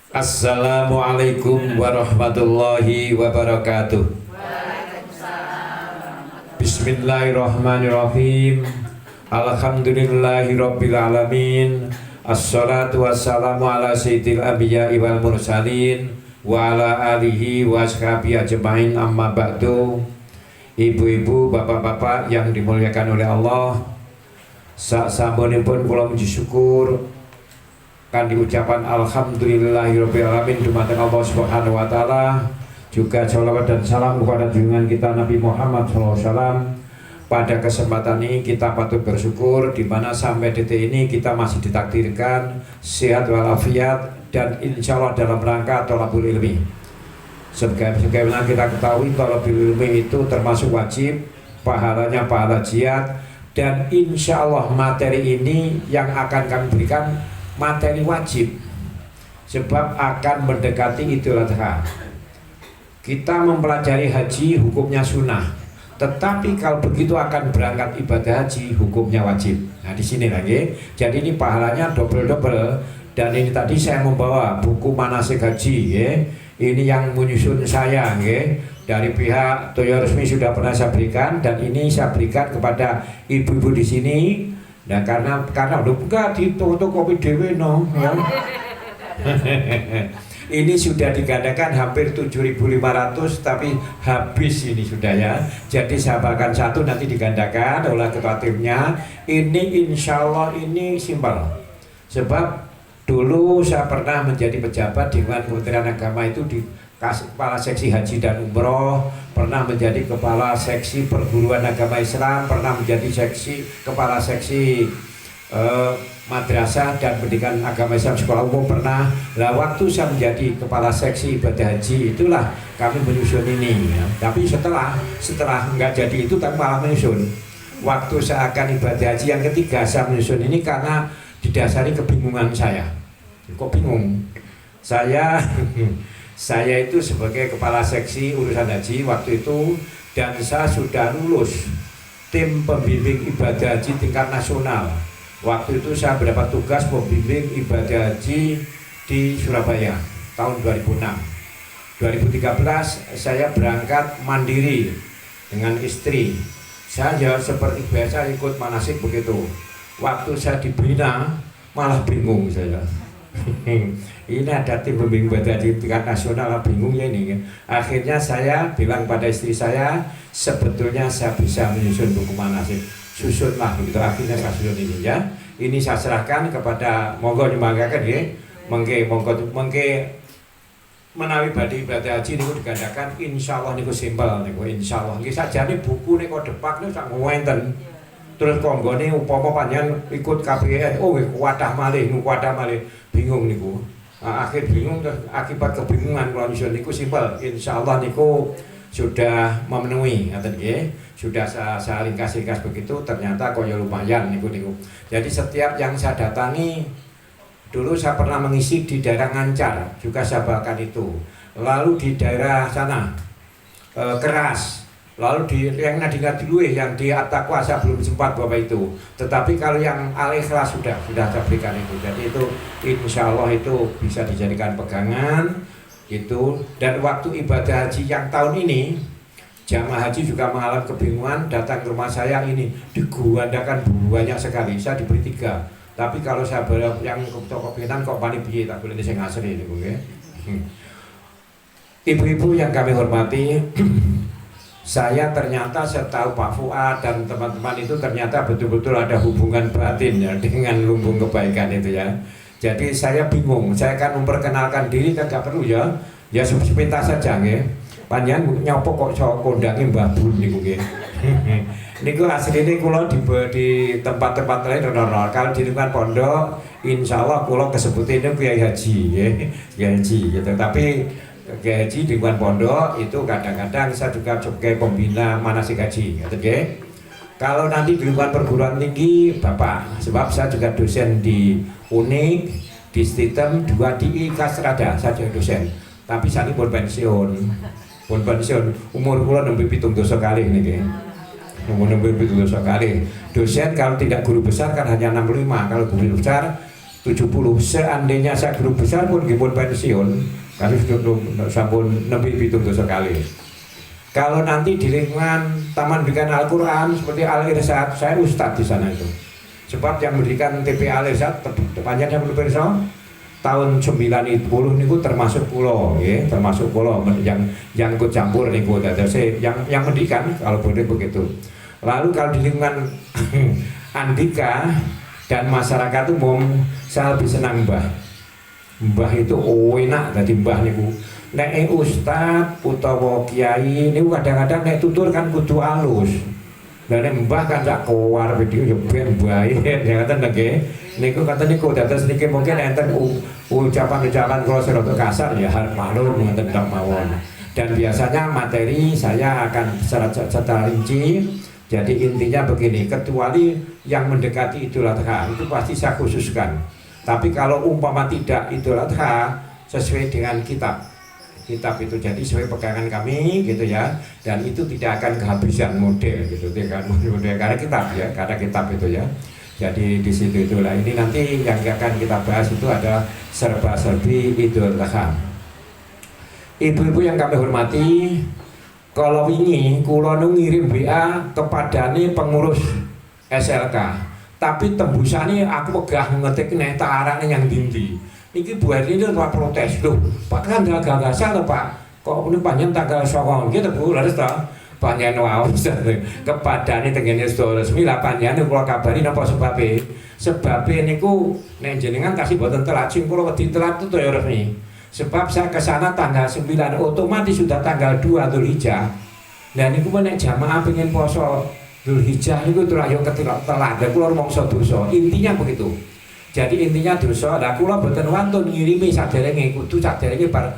Assalamualaikum warahmatullahi wabarakatuh. Bismillahirrahmanirrahim. Alhamdulillahirabbil alamin. Assalatu wassalamu ala sayyidil anbiya'i wal mursalin wa ala alihi wa ashabihi ajmain, amma ba'du. Ibu-ibu, bapak-bapak yang dimuliakan oleh Allah, sasampunipun kula muji syukur kan diucapan alhamdulillahirabbil alamin dumateng Allah Subhanahu wa taala, juga sholawat dan salam kepada junjungan kita Nabi Muhammad SAW. Pada kesempatan ini kita patut bersyukur di mana sampai detik ini kita masih ditakdirkan sehat walafiat dan insya Allah dalam rangka thalabul ilmi. Sebagaimana kita ketahui, thalabul ilmi itu termasuk wajib, pahalanya pahala jihad, dan insya Allah materi ini yang akan kami berikan materi wajib, sebab akan mendekati Idul Adha. Kita mempelajari haji hukumnya sunnah, tetapi kalau begitu akan berangkat ibadah haji hukumnya wajib. Nah di sini lagi, jadi ini pahalanya double. Dan ini tadi saya membawa buku manasik haji, ya. Ini yang menyusun saya, ya. Dari pihak Toyo Resmi sudah pernah saya berikan, dan ini saya berikan kepada ibu-ibu di sini. Nah karena udah buka di toko kopi dewe no, ya. Ini sudah digandakan hampir 7.500, tapi habis ini sudah, ya. Jadi saya bahkan satu nanti digandakan oleh ketua timnya. Ini insya Allah ini simpel, sebab dulu saya pernah menjadi pejabat dengan Kementerian Agama itu di kepala seksi haji dan umroh, pernah menjadi kepala seksi perguruan agama Islam, pernah menjadi kepala seksi madrasah dan pendidikan agama Islam sekolah umum pernah. Lah waktu saya menjadi kepala seksi ibadah haji, itulah kami menyusun ini, ya. Tapi setelah nggak jadi itu tak malah menyusun. Waktu saya akan ibadah haji yang ketiga saya menyusun ini karena didasari kebingungan saya. Kok bingung? Saya itu sebagai kepala seksi urusan haji waktu itu, dan saya sudah lulus tim pembimbing ibadah haji tingkat nasional. Waktu itu saya mendapat tugas pembimbing ibadah haji di Surabaya tahun 2006. 2013 saya berangkat mandiri dengan istri. Saya seperti biasa ikut manasik begitu. Waktu saya dibina malah bingung saya. Ini ada tim pembimbing ibadah haji tingkat nasional, bingungnya ini. Akhirnya saya bilang pada istri saya, sebetulnya saya bisa menyusun buku manasik, susunlah begitu. Akhirnya saya susun ini, ya. Ini saya serahkan kepada monggo nyemanggakan, ya. Mengke menawi badhe ibadah haji niku digandakan insyaallah niku simpel niku insyaallah. Nggih sajane buku niku depak niku sak ngenten. Terus konggone upama panjenengan ikut KPN, oh kuwadah malih bingung niku. Akhir bingung terus akibat kebingungan kalau nyusun niku simpel. Insyaallah niku sudah memenuhi, ngaten nggih. Sudah saya ringkas begitu, ternyata kaya lumayan niku. Jadi setiap yang saya datangi, dulu saya pernah mengisi di daerah Ngancar, juga saya bawakan itu. Lalu di daerah sana Keras, lalu di yang Nadinga Diluih, yang di At-Taqwa saya belum sempat bawa itu. Tetapi kalau yang Al-Ikhlas sudah saya berikan itu. Jadi itu insya Allah itu bisa dijadikan pegangan itu. Dan waktu ibadah haji yang tahun ini, jamaah haji juga mengalami kebingungan, datang ke rumah saya ini diguandakan banyak sekali. Saya diberi 3. Tapi kalau saya yang toko pintan kok paling piye tak boleh saya ngasih ini, Ibu-ibu yang kami hormati, saya ternyata setahu Pak Fuad dan teman-teman itu ternyata betul-betul ada hubungan batin, ya, dengan lumbung kebaikan itu, ya. Jadi saya bingung, saya akan memperkenalkan diri kan gak perlu, ya sepintas saja, nggih. Panjenengan nyopo kok kondangi Mbah Bun niku, nggih. Niku asline kula di tempat-tempat lain normal. Kalau di lingkungan pondok, insyaallah kula kesebutin Kiai Haji, nggih. Kiai Haji gitu. Tapi Kiai Haji di lingkungan pondok itu kadang-kadang saya juga sebagai pembina manasik haji, gitu, nggih. Kalau nanti di lingkungan perguruan tinggi, Bapak, sebab saya juga dosen di UNIK, di STITEM, 2 di Kasrada, saya juga dosen. Tapi saat ini pun pensiun, umur kula nembe 7 kali niki. Umur nembe 7 kali. Dosen kalau tidak guru besar kan hanya 65, kalau guru besar 70. Seandainya saya guru besar pun gipun pensiun, kali sampun nembe 7 sekali. Kalau nanti di lingkungan Taman Pendidikan Al-Quran seperti Al-Irsyad, saya ustadz di sana itu. Sebab yang mendirikan TP Al-Irsyad panjangnya menurut tahun 90 niku termasuk pulau, ya, termasuk pulau yang ikut campur niku, yang mendirikan kalau boleh begitu. Lalu kalau di lingkungan Andika dan masyarakat umum, saya lebih senang Mbah itu enak tadi Mbah niku. Nek ustad utawa kiai niku kadang-kadang nek tutur kan kudu alus. Lah nek Mbah kan sak kowar video yo ben bae ya ngoten nggih. Niku kata niku dados niki mungkin enten ucapan-ucapan kula sing rada kasar ya harap maklum ngoten tok mawon. Dan biasanya materi saya akan secara rinci. Jadi intinya begini, kecuali yang mendekati Idul Adha itu pasti saya khususkan. Tapi kalau umpama tidak Idul Adha sesuai dengan kitab itu jadi sesuai pegangan kami gitu ya, dan itu tidak akan kehabisan model gitu kan, model karena kitab itu ya. Jadi di situ itulah ini nanti yang akan kita bahas itu ada serba-serbi Idul Adha. Ibu-ibu yang kami hormati, kalau ini kula ngirim WA kepadane pengurus SLK, tapi tembusane aku pegah ngetik nek tak arane yang dindi. Iki buat ini adalah protes loh. Pak kan gagasan loh Pak. Kok ini panjang tanggal 9 gitu Bu, lalu ta panjang wae kepadane tengene sedaya resmi lah panjang kula kabari napa sebabe. Sebabe niku nek jenengan kasih boten telat sing kula wedi telat itu ya resmi. Sebab saya ke sana tanggal 9 otomatis sudah tanggal 2 Dzulhijjah. Dan niku nek jamaah pengen poso Dzulhijjah niku terus yo ketelat. Lah kula rumangsa dosa. Intinya begitu. Jadi intinya dosa, lah kula boten wantun ngirimi saderenge kudu saderenge bar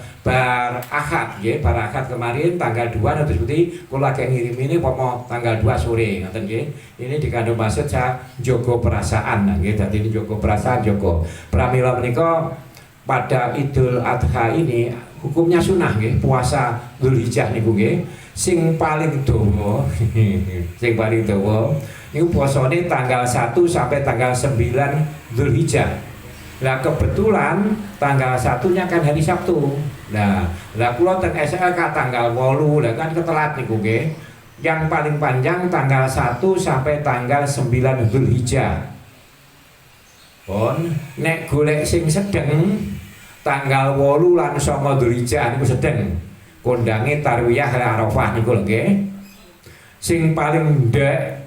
Ahad nggih, bar Ahad kemarin tanggal 2 terus putih kula lagi ngirimine pomo tanggal 2 sore ngoten nggih. Ini dikandung maksud saya jogo perasaan nggih, dadi ini jogo perasaan jogo. Pramila menika pada Idul Adha ini hukumnya sunah nggih, puasa Dzulhijjah niku nggih. Sing paling dawa niku puasane tanggal 1 sampai tanggal 9 Dzulhijjah. Nah kebetulan tanggal 1-nya kan hari Sabtu. Nah kula teng SLK tanggal 8, lah kan ketelat niku nggih. Yang paling panjang tanggal 1 sampai tanggal 9 Dzulhijjah. Pun nek golek sing sedeng tanggal 8 lan 9 Dzulhijjah niku sedeng. Kondange tarwiyah Arafah niku lho nggih. Sing paling ndek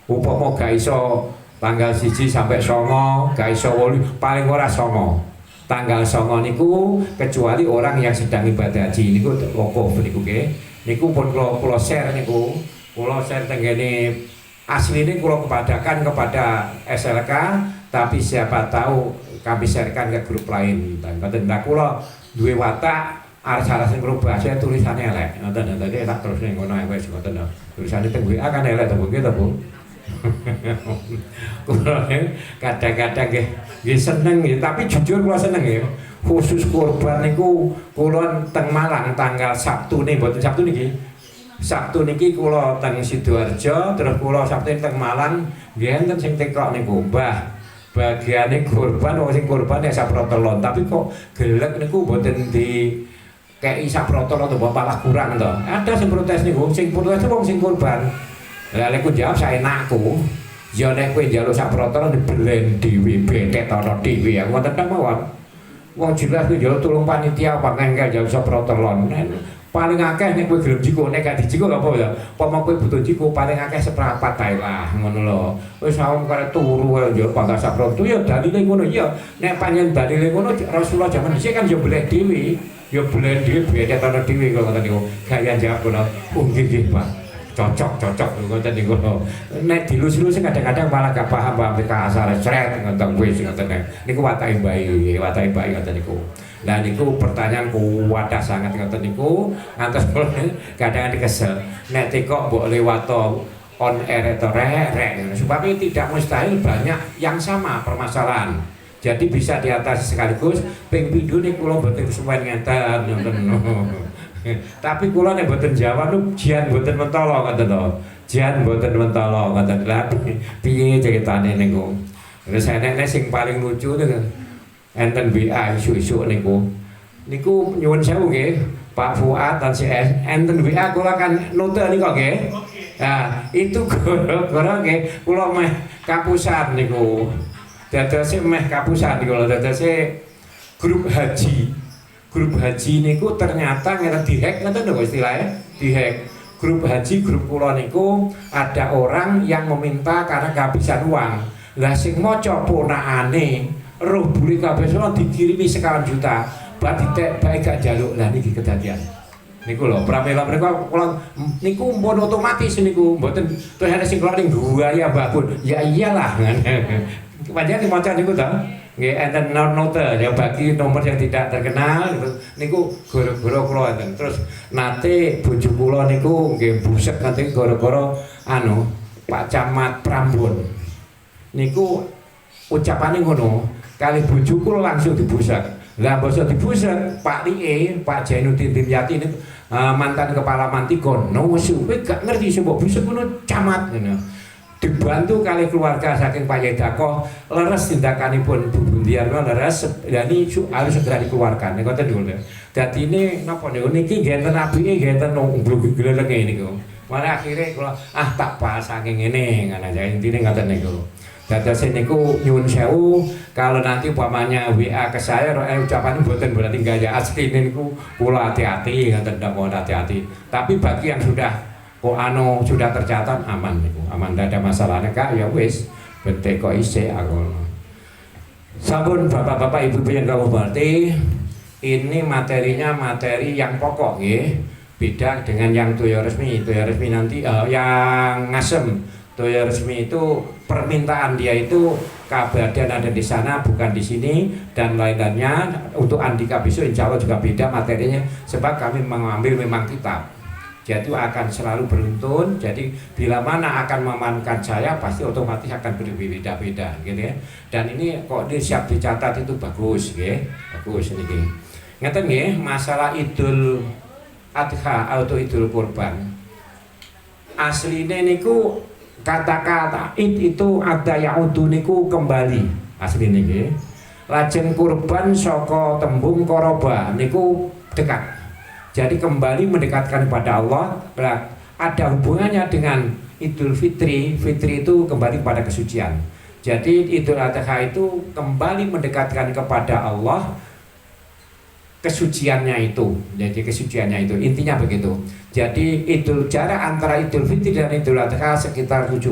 upama gak iso tanggal 1 sampai 9, gak iso 8, paling ora 9. Tanggal 9 niku kecuali orang yang sedang ibadah haji niku wukuf niku nggih. Niku pun kula share niku. Kula share tenggene asline kula kepadakan kepada SLK, tapi siapa tahu kami sharekan ke grup lain. Ngoten kula duwe watak arep sing ngrubah saya tulisannya elek. Ngoten dadi tak terus ning ngono ae wis ngoten. Tulisane teng WA kan elek to Bu nggih to Bu. Kula kadang-kadang nggih seneng nggih, tapi jujur kula seneng nggih. Khusus kurban niku kula teng Malang tanggal Sabtu nih, mboten Sabtu niki. Sabtu niki kula teng Sidoarjo, terus kula Sabtu teng Malang nggih enten sing tekok niku, Mbah. Bagiane kurban wong sing kurban ya saprotelon, tapi kok gelek niku mboten di kei saprotelon to malah kurang to. Ada sing protes niku, sing protes wong sing kurban. Lah lek ku jawab saenakku, ya nek kowe njaluk sak protol dibelen dhewe, betet ana dhewe. Ya ngoten ta mawon. Wong jelas ku njaluk tulung panitia apa ngengkel njaluk sak protolon. Paling akeh nek kowe gelem jiko, nek gak dijiko apa ya? Apa kowe butuh jiko paling akeh seprapat ae lah ngono lho. Wis awam kare turu wae njaluk pangkat sak protol ya dalile ngono ya. Nek panjen dalile ngono Rasulullah zaman dhisik kan ya boleh dhewe. Ya boleh dhewe betet ana dhewe kok ngoten niku. Gak jawab ngono. Oh nggih Pak. Cocok ngoten niku. Nek dilus-lus kadang-kadang malah gak paham asal sret ngoten wis ngoten niku watake bayi ngoten niku. Lah niku pertanyaan kuwadah sangat ngoten niku ngantos kadang-kadang kesel. Nek tekok mbok lewato on air atau rek sebab ini tidak mustahil banyak yang sama permasalahan. Jadi bisa diatasi sekaligus ping pindho niku kula mboten kesuwen ngeten ngoten. Tapi kula nek mboten jawab lu jian mboten mentolo ngoten to. Jian mboten mentolo ngoten lha piye ceritane niku. Terus enek sing paling lucu niku enten WA isu-isu niku. Niku nyuwun sewu nggih, Pak Fuad dan CS enten WA kula kan note niku nggih. Nah, itu gara-gara nggih kula meh kapusan niku. Dadose meh kapusan niku lho, dadose grup haji. Grup haji niku ternyata ngene dihack ngoten lho istilahnya, dihack. Grup haji grup kula niku ada orang yang meminta karena kehabisan uang. Lah sing maca ponakane roh buri kabeh sono dikirimi sekawan juta. Berarti baik gak jaluk. Lah niki kedadian. Niku lho, pramila mereka kula niku pun otomatis niku mboten terus ana sing kula ning gua ya Mbak Pun. Ya iyalah. Panjenengan dimaca niku ta? Nggih enten note ya bagi nomor yang tidak terkenal niku gara-gara kula enten. Terus nate bojo kula niku nggih busek nanti gara-gara anu Pak Camat Prambon. Niku ucapane ngono, kali bojo kula langsung dibusek. Lah basa dibusek Pak Lie, Pak Jainuddin Dimyati niku mantan kepala Mantikon. No wis gak ngerti sing mbok busek ngono camat ngono. Dibantu kali keluarga saking Pak Yedako leres tindakanipun Bu Bundiarno leres dan ini harus segera dikeluarkan ngoten niku lho. Dadi ini napa niku niki nggih enten abike nggih enten glelenge niku. Malah akhirnya kula tak pas saking ngene ngono aja intine ngoten niku. Dados niku nyuwun sewu kalau nanti umpamanya WA ke saya ucapan mboten berarti gaya asli niku kula hati-hati ngoten ndak mohon hati-hati. Tapi bagi yang sudah sudah tercatat aman niku, aman tidak ada masalahnya Kak ya wis bete kok isih aku. Sampun Bapak-bapak Ibu-ibu yang kamu berarti ini materinya materi yang pokok nggih. Beda dengan yang toyo resmi. Toyo resmi nanti yang ngasem. Toyo resmi itu permintaan dia itu keberadaan ada di sana bukan di sini dan lain-lainnya. Untuk Andika besok insya Allah juga beda materinya sebab kami mengambil memang kitab. Jadi akan selalu beruntun. Jadi bila mana akan memankan saya pasti otomatis akan berbeda-beda, gitu ya. Dan ini kok ini siap dicatat itu bagus, gitu. Bagus ini. Ngeten nggih, masalah Idul Adha atau Idul Kurban. Asline niku kata-kata itu ada yaudu niku kembali. Asline nggih. Lajeng kurban saka tembung koroba niku dekat. Jadi kembali mendekatkan kepada Allah. Ada hubungannya dengan Idul Fitri. Fitri itu kembali kepada kesucian. Jadi Idul Adha itu kembali mendekatkan kepada Allah kesuciannya itu. Jadi kesuciannya itu intinya begitu. Jadi jarak antara Idul Fitri dan Idul Adha sekitar 70.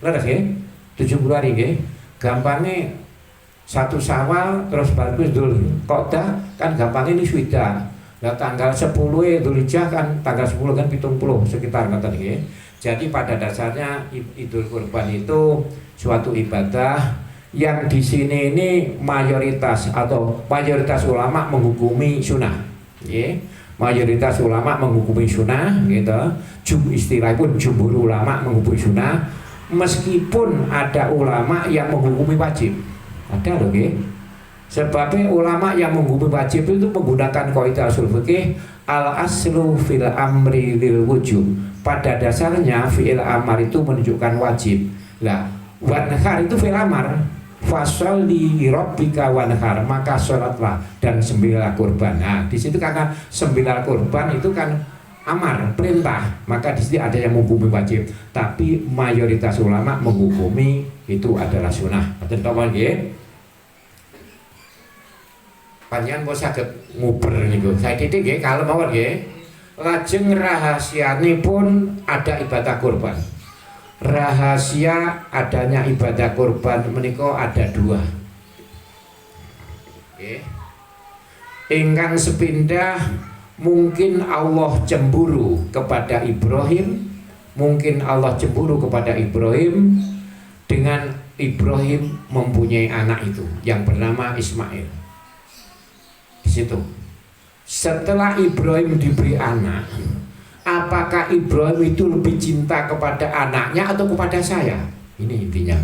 Leres ya? 70 hari nggih. Gampangnya satu Syawal terus baru Idul Qa'dah kan gampangnya ini sudah. Nah, tanggal 10 Dzulhijjah kan tanggal 10 kan 70 sekitar ngoten nggih. Jadi pada dasarnya Idul Kurban itu suatu ibadah yang di sini ini mayoritas ulama menghukumi sunnah. Nggih. Mayoritas ulama menghukumi sunnah gitu. Istilah pun jumhur ulama menghukumi sunnah meskipun ada ulama yang menghukumi wajib. Ada loh nggih. Sebabnya ulama yang menghukumi wajib itu menggunakan kaidah ushul fikih al aslu fil amri lil wujub. Pada dasarnya fi'il amar itu menunjukkan wajib. Lah, wanhar itu fi'il amar. Fasholli rabbika wanhar, maka sholatlah dan sembelihlah kurban. Nah, di situ karena sembelih kurban itu kan amar, perintah, maka di sini ada yang menghukumi wajib. Tapi mayoritas ulama menghukumi itu adalah sunnah. Betul nggih? Panjenengan kok saged nguber niku. Saya titik nggih kalau mawon nggih. Lajeng rahasianipun ada ibadah kurban. Rahasia adanya ibadah kurban menika ada dua. Nggih. Ingkang sepindah mungkin Allah cemburu kepada Ibrahim, mungkin Allah cemburu kepada Ibrahim dengan Ibrahim mempunyai anak itu yang bernama Ismail. Situ. Setelah Ibrahim diberi anak, apakah Ibrahim itu lebih cinta kepada anaknya atau kepada saya? Ini intinya.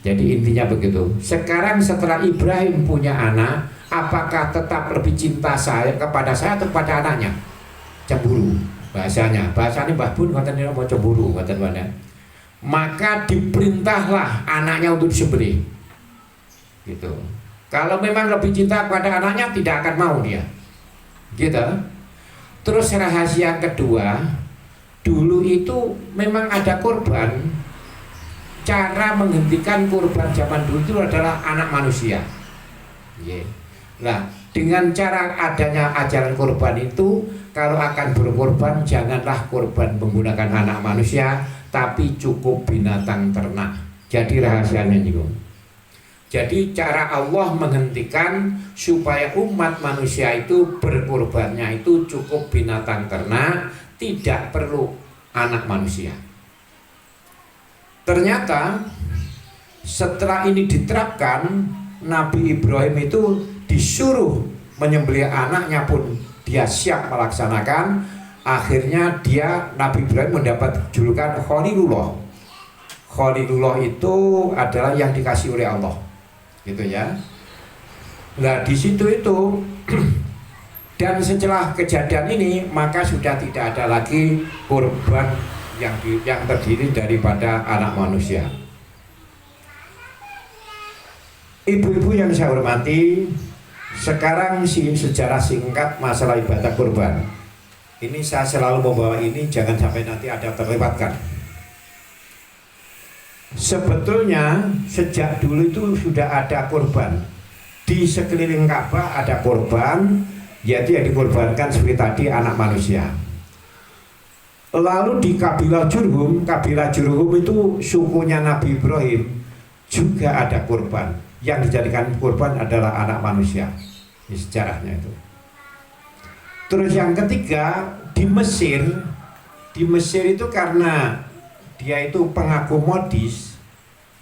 Jadi intinya begitu. Sekarang setelah Ibrahim punya anak, apakah tetap lebih cinta saya kepada saya atau kepada anaknya? Cemburu bahasanya. Bahasanya Mbah Bun katanya mau cemburu kata mana? maka diperintahlah anaknya untuk disembelih. Gitu. Kalau memang lebih cinta kepada anaknya, tidak akan mau dia. Gitu. Terus rahasia kedua, dulu itu memang ada kurban. Cara menghentikan kurban zaman dulu itu adalah anak manusia. Nah, dengan cara adanya ajaran kurban itu, kalau akan berkorban janganlah kurban menggunakan anak manusia, tapi cukup binatang ternak. Jadi rahasianya juga. Jadi cara Allah menghentikan supaya umat manusia itu berkorbannya itu cukup binatang ternak, tidak perlu anak manusia. Ternyata setelah ini diterapkan, Nabi Ibrahim itu disuruh menyembelih anaknya pun dia siap melaksanakan. Akhirnya Nabi Ibrahim mendapat julukan Khalilullah. Khalilullah itu adalah yang dikasih oleh Allah, gitu ya. Nah di situ itu dan setelah kejadian ini maka sudah tidak ada lagi kurban yang terdiri daripada anak manusia. Ibu-ibu yang saya hormati, sekarang sejarah singkat masalah ibadah kurban. Ini saya selalu membawa ini, jangan sampai nanti ada terlewatkan. Sebetulnya sejak dulu itu sudah ada kurban. Di sekeliling Ka'bah ada kurban, yaitu yang dikorbankan seperti tadi anak manusia. Lalu di kabilah Jurhum itu sukunya Nabi Ibrahim juga ada kurban. Yang dijadikan kurban adalah anak manusia. Ini sejarahnya itu. Terus yang ketiga di Mesir itu karena dia itu pengagum modis,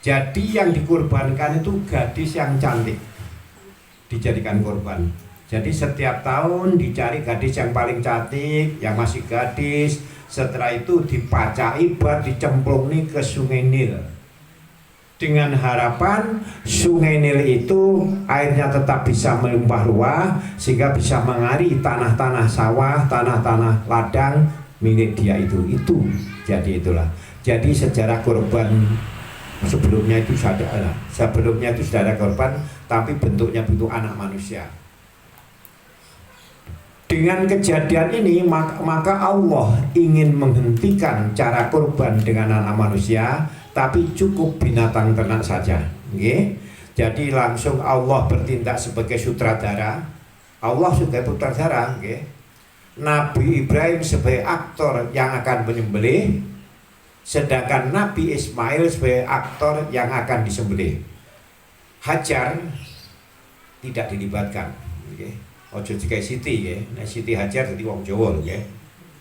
jadi yang dikurbankan itu gadis yang cantik dijadikan kurban. Jadi setiap tahun dicari gadis yang paling cantik, yang masih gadis. Setelah itu dipacai dicemplung nih ke Sungai Nil, dengan harapan Sungai Nil itu airnya tetap bisa melimpah ruah sehingga bisa mengairi tanah-tanah sawah, tanah-tanah ladang milik dia itu. Jadi itulah. Jadi sejarah kurban sebelumnya itu sudah ada kurban, tapi bentuknya bentuk anak manusia. Dengan kejadian ini maka Allah ingin menghentikan cara kurban dengan anak manusia, tapi cukup binatang ternak saja. Jadi langsung Allah bertindak sebagai sutradara. Allah sebagai sutradara. Nabi Ibrahim sebagai aktor yang akan menyembelih, sedangkan Nabi Ismail sebagai aktor yang akan disembelih. Hajar tidak dilibatkan. Ojo jika Siti Siti Hajar jadi wong Jawa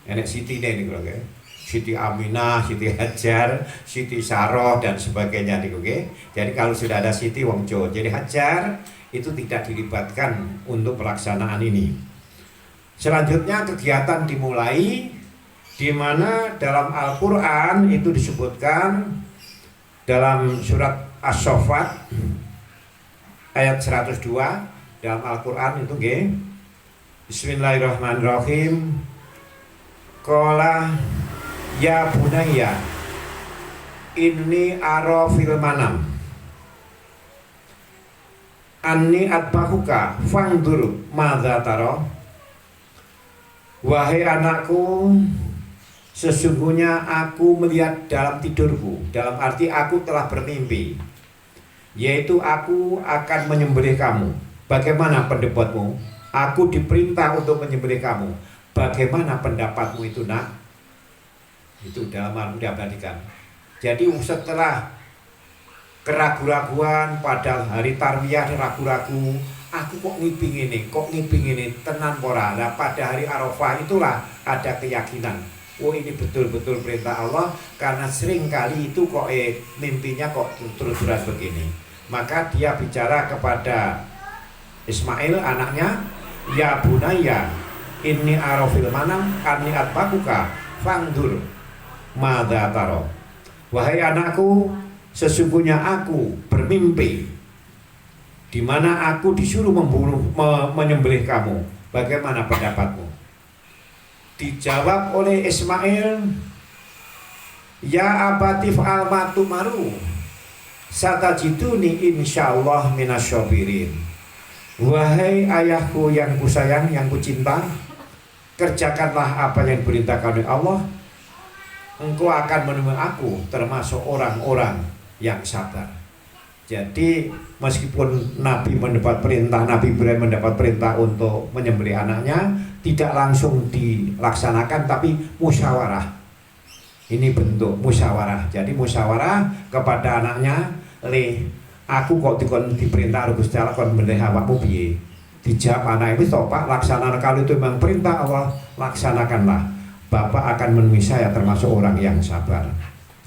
enek Siti ini Siti Aminah, Siti Hajar, Siti Saroh dan sebagainya Jadi kalau sudah ada Siti wong Jawa, jadi Hajar itu tidak dilibatkan untuk pelaksanaan ini. Selanjutnya kegiatan dimulai, di mana dalam Al-Quran itu disebutkan dalam surat As-Saffat ayat 102 dalam Al-Quran itu Bismillahirrahmanirrahim. Qala ya bunayya inni ara fil manam anni atbahuka fangdur madza tara. Wahai anakku, sesungguhnya aku melihat dalam tidurku, dalam arti aku telah bermimpi, yaitu aku akan menyembelih kamu. Bagaimana pendapatmu? Aku diperintah untuk menyembelih kamu. Bagaimana pendapatmu itu, nak? Itu dalam Al-Quran diabadikan. Jadi setelah keraguan-raguan pada hari Tarwiyah, ragu-ragu, aku kok ngiping ini, tenan pora. Nah, pada hari Arafah itulah ada keyakinan. Oh, ini betul-betul perintah Allah, karena sering kali itu kok mimpinya kok terus-terus begini. Maka dia bicara kepada Ismail anaknya, ya bunayya inni ara fil manam anni atbakuka fangdur madza tara. Wahai anakku, sesungguhnya aku bermimpi di mana aku disuruh menyembelih kamu. Bagaimana pendapatmu? Dijawab oleh Ismail, Ya abatif almatu maru satajiduni insyaallah minasyabirin. Wahai ayahku yang kusayang, yang kucinta, kerjakanlah apa yang diperintahkan oleh Allah, engkau akan menemui aku termasuk orang-orang yang sabar. Jadi meskipun Nabi mendapat perintah, Nabi Ibrahim mendapat perintah untuk menyembelih anaknya, tidak langsung dilaksanakan tapi musyawarah. Ini bentuk musyawarah. Jadi musyawarah kepada anaknya, "Le, aku kok diperintah Gusti Allah kon mbelih awakmu piye?" Dijawab anak itu, "Pak, laksanakan, kalau itu memang perintah Allah, laksanakanlah. Bapak akan menemui saya termasuk orang yang sabar."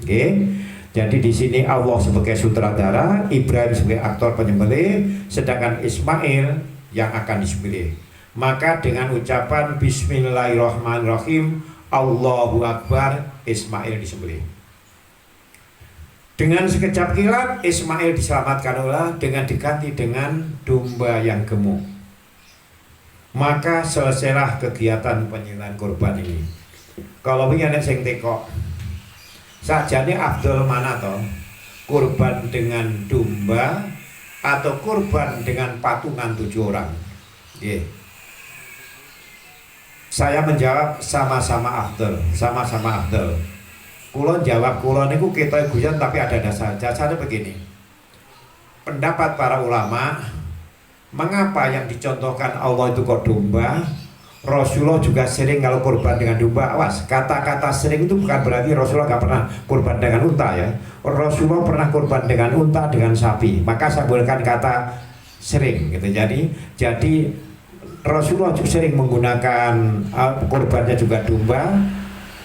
Oke. Jadi di sini Allah sebagai sutradara, Ibrahim sebagai aktor penyembelih, sedangkan Ismail yang akan disembelih. Maka dengan ucapan Bismillahirrahmanirrahim, Allahu Akbar, Ismail disembelih. Dengan sekejap kilat Ismail diselamatkan Allah dengan diganti dengan domba yang gemuk. Maka selesailah kegiatan penyembelihan kurban ini. Kalau begini sing teko sajane Abdul mana toh, kurban dengan domba atau kurban dengan patungan 7 orang? Yeah. Saya menjawab sama-sama afdal, sama-sama afdal. Kulon jawab, kulon niku kita guyon tapi ada dasarnya begini. Pendapat para ulama, mengapa yang dicontohkan Allah itu kok domba? Rasulullah juga sering kalau kurban dengan domba. Awas, kata-kata sering itu bukan berarti Rasulullah nggak pernah kurban dengan unta ya. Rasulullah pernah kurban dengan unta, dengan sapi. Maka saya gunakan kata sering gitu. Jadi Rasulullah juga sering menggunakan kurbannya juga domba.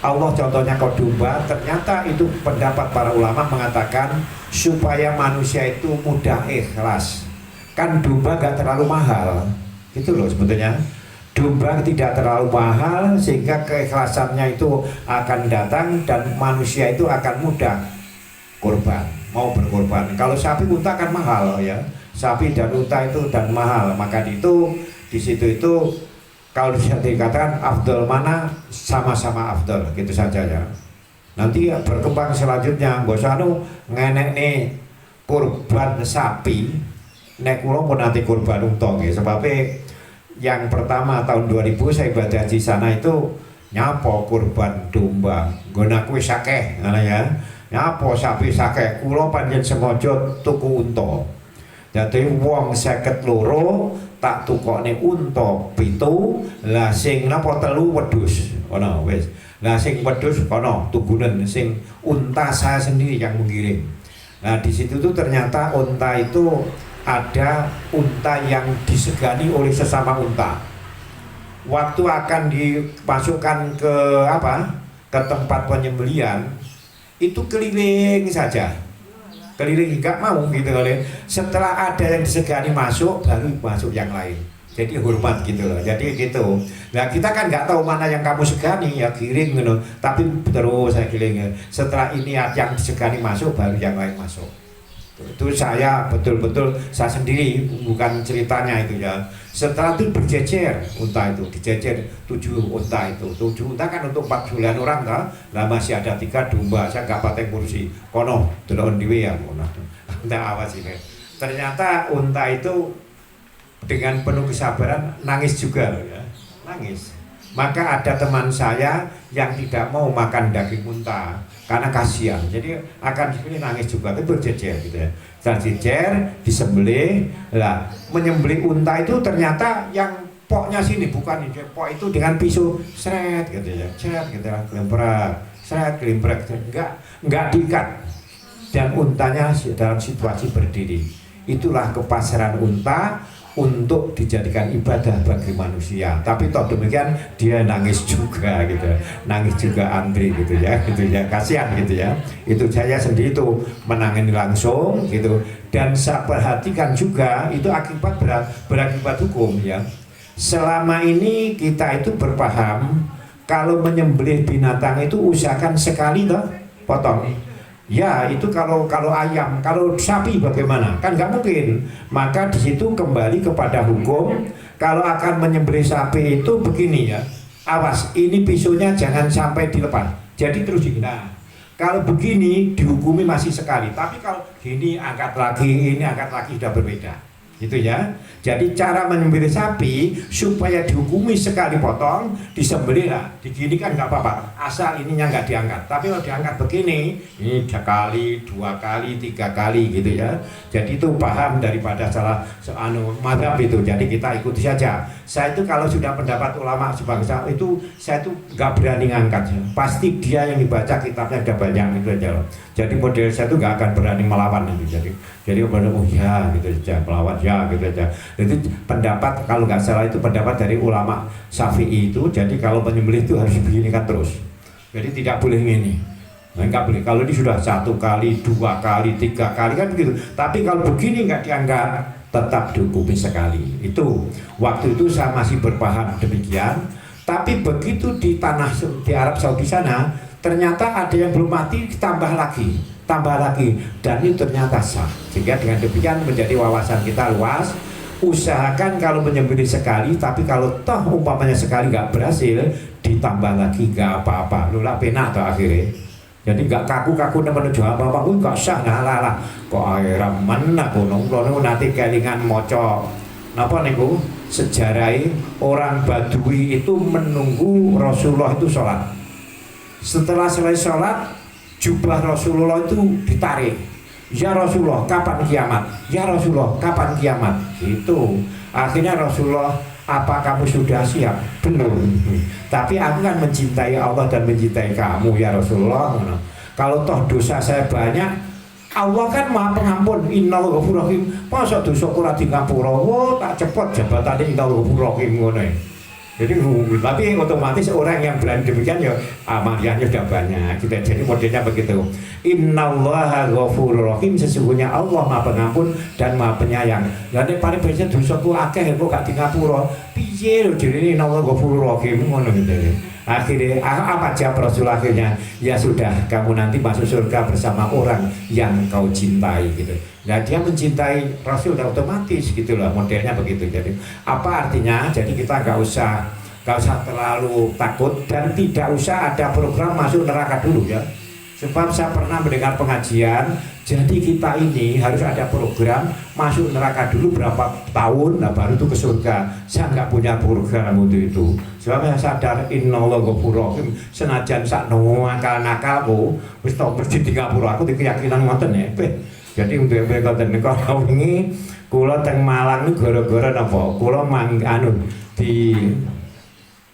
Allah contohnya kok domba. Ternyata itu pendapat para ulama mengatakan supaya manusia itu mudah ikhlas. Kan domba gak terlalu mahal, gitu loh sebetulnya. Domba tidak terlalu mahal sehingga keikhlasannya itu akan datang dan manusia itu akan mudah kurban, mau berkorban. Kalau sapi unta kan mahal ya, sapi dan unta itu dan mahal. Maka di situ itu kalau bisa dikatakan afdal mana, sama-sama afdal, gitu saja ya. Nanti berkembang selanjutnya, gak usah ngenek nih kurban sapi, nek kula pun nanti kurban unta nggih. Sebabnya yang pertama tahun 2000 saya ibadah di sana itu nyapo kurban domba, guna kue sakeh, ya. Nyapo sapi sakeh, kula panjen sengaja tuku unta. Jadi wong 52 tak tukokne unta 7, lah sing napa 3 wedhus. Ono wis. Lah sing wedhus kono tugunen, sing unta saya sendiri yang mengirim. Nah di situ tuh ternyata unta itu ada unta yang disegani oleh sesama unta. Waktu akan dimasukkan ke ke tempat penyembelihan itu keliling saja, keliling nggak mau gitu kali. Setelah ada yang disegani masuk, baru masuk yang lain. Jadi hormat gitu loh. Jadi gitu. Nah kita kan nggak tahu mana yang kamu segani ya giring gitu. Tapi terus saya giring. Setelah ini yang disegani masuk, baru yang lain masuk. Itu saya betul-betul saya sendiri, bukan ceritanya itu ya. Setelah itu berjejer unta itu, dijejer 7 unta itu. 7 unta kan untuk 49 orang kan. Lah masih ada 3 domba, saya nggak pakai kursi. Kono delon dhewe ya kono. Unta awas ini. Ternyata unta itu dengan penuh kesabaran nangis juga loh ya. Nangis. Maka ada teman saya yang tidak mau makan daging unta karena kasihan, jadi akan disembelih nangis juga, itu berjejer gitu ya. Dan jejer, disembelih, lah menyembelih unta itu ternyata yang poknya sini bukan ini, pok itu dengan pisau seret gitu ya, seret gitu ya, gelemprak, seret gelemprak, enggak diikat, dan untanya dalam situasi berdiri. Itulah kepasaran unta untuk dijadikan ibadah bagi manusia. Tapi toh demikian dia nangis juga gitu, nangis juga antri gitu ya, kasihan gitu ya. Itu saya sendiri tuh menangani langsung gitu, dan saya perhatikan juga itu akibat berakibat hukum ya. Selama ini kita itu berpaham kalau menyembelih binatang itu usahakan sekali toh potong. Ya itu kalau ayam, kalau sapi bagaimana? Kan nggak mungkin. Maka di situ kembali kepada hukum. Kalau akan menyembelih sapi itu begini ya. Awas, ini pisaunya jangan sampai dilepas. Jadi terus gini. Nah, Kalau begini dihukumi masih sekali, tapi kalau gini angkat lagi, ini angkat lagi sudah berbeda. Gitu ya. Jadi cara menyembelih sapi supaya dihukumi sekali potong, disembelih lah, diginikan nggak apa-apa, asal ininya nggak diangkat. Tapi kalau diangkat begini, ini 3 kali, 2 kali, 3 kali gitu ya. Jadi itu paham daripada salah mazhab itu. Jadi kita ikuti saja. Saya itu kalau sudah pendapat ulama sebangsa itu, saya itu nggak berani ngangkat. Pasti dia yang dibaca kitabnya udah banyak gitu aja. Jadi model saya itu nggak akan berani melawan itu. Jadi oh ya gitu saja, melawan ya gitu aja. Jadi pendapat kalau nggak salah itu pendapat dari ulama Syafi'i itu. Jadi kalau penyembelih itu harus beginikan terus. Jadi tidak boleh ini. Nggak boleh. Kalau ini sudah 1 kali, 2 kali, 3 kali kan begitu. Tapi kalau begini nggak diangkat, tetap dihukumi sekali. Itu waktu itu saya masih berpaham demikian. Tapi begitu di Arab Saudi sana, ternyata ada yang belum mati tambah lagi, dan itu ternyata sah. Sehingga dengan demikian menjadi wawasan kita luas. Usahakan kalau menyembelih sekali, tapi kalau toh umpamanya sekali nggak berhasil, ditambah lagi nggak apa-apa. Lula penak atau akhirnya. Jadi nggak kaku-kaku menuju apa-apa, nggak sah lah. Kok akhirnya mana gunung nanti kelingan moco. Napa niku sejarah orang Badui itu menunggu Rasulullah itu sholat. Setelah selesai sholat, jubah Rasulullah itu ditarik. Ya Rasulullah, kapan kiamat? Ya Rasulullah, kapan kiamat? Itu akhirnya Rasulullah, apa kamu sudah siap? Belum. Tapi aku kan mencintai Allah dan mencintai kamu ya Rasulullah. Kalau toh dosa saya banyak, Allah kan Maha Pengampun. Innal ghafurur rahim. Masa dosa ora dingapura? Wah, tak cepet jabatane innal ghafurur rahim ngono. Jadi tapi otomatis orang yang berani demikian ya amaliyahnya sudah banyak. Kita jadi modelnya begitu. Innallaha ghafurur rahim, sesungguhnya Allah Maha Pengampun dan Maha Penyayang. Lah nek paling banyak dosaku akeh kok gak di ngapura. Piye lho jenenge innallaha ghafurur rahim ngono gitu. Akhirnya apa jawab Rasul akhirnya? Ya sudah, kamu nanti masuk surga bersama orang yang kau cintai gitu. Nah dia mencintai Rasul udah otomatis gitu loh, modelnya begitu. Jadi apa artinya? Jadi kita nggak usah terlalu takut dan tidak usah ada program masuk neraka dulu ya. Sebab saya pernah mendengar pengajian, jadi kita ini harus ada program masuk neraka dulu berapa tahun, nah baru itu ke surga. Saya nggak punya program untuk itu. Sebab saya sadar innallaha ghafurur rahim, senajan sak nakal-nakalku wis tau mesti dingapura aku di keyakinan ngoten ya. Jadi untuk mereka teneka ini kula teng Malang niku gara-gara napa? Kula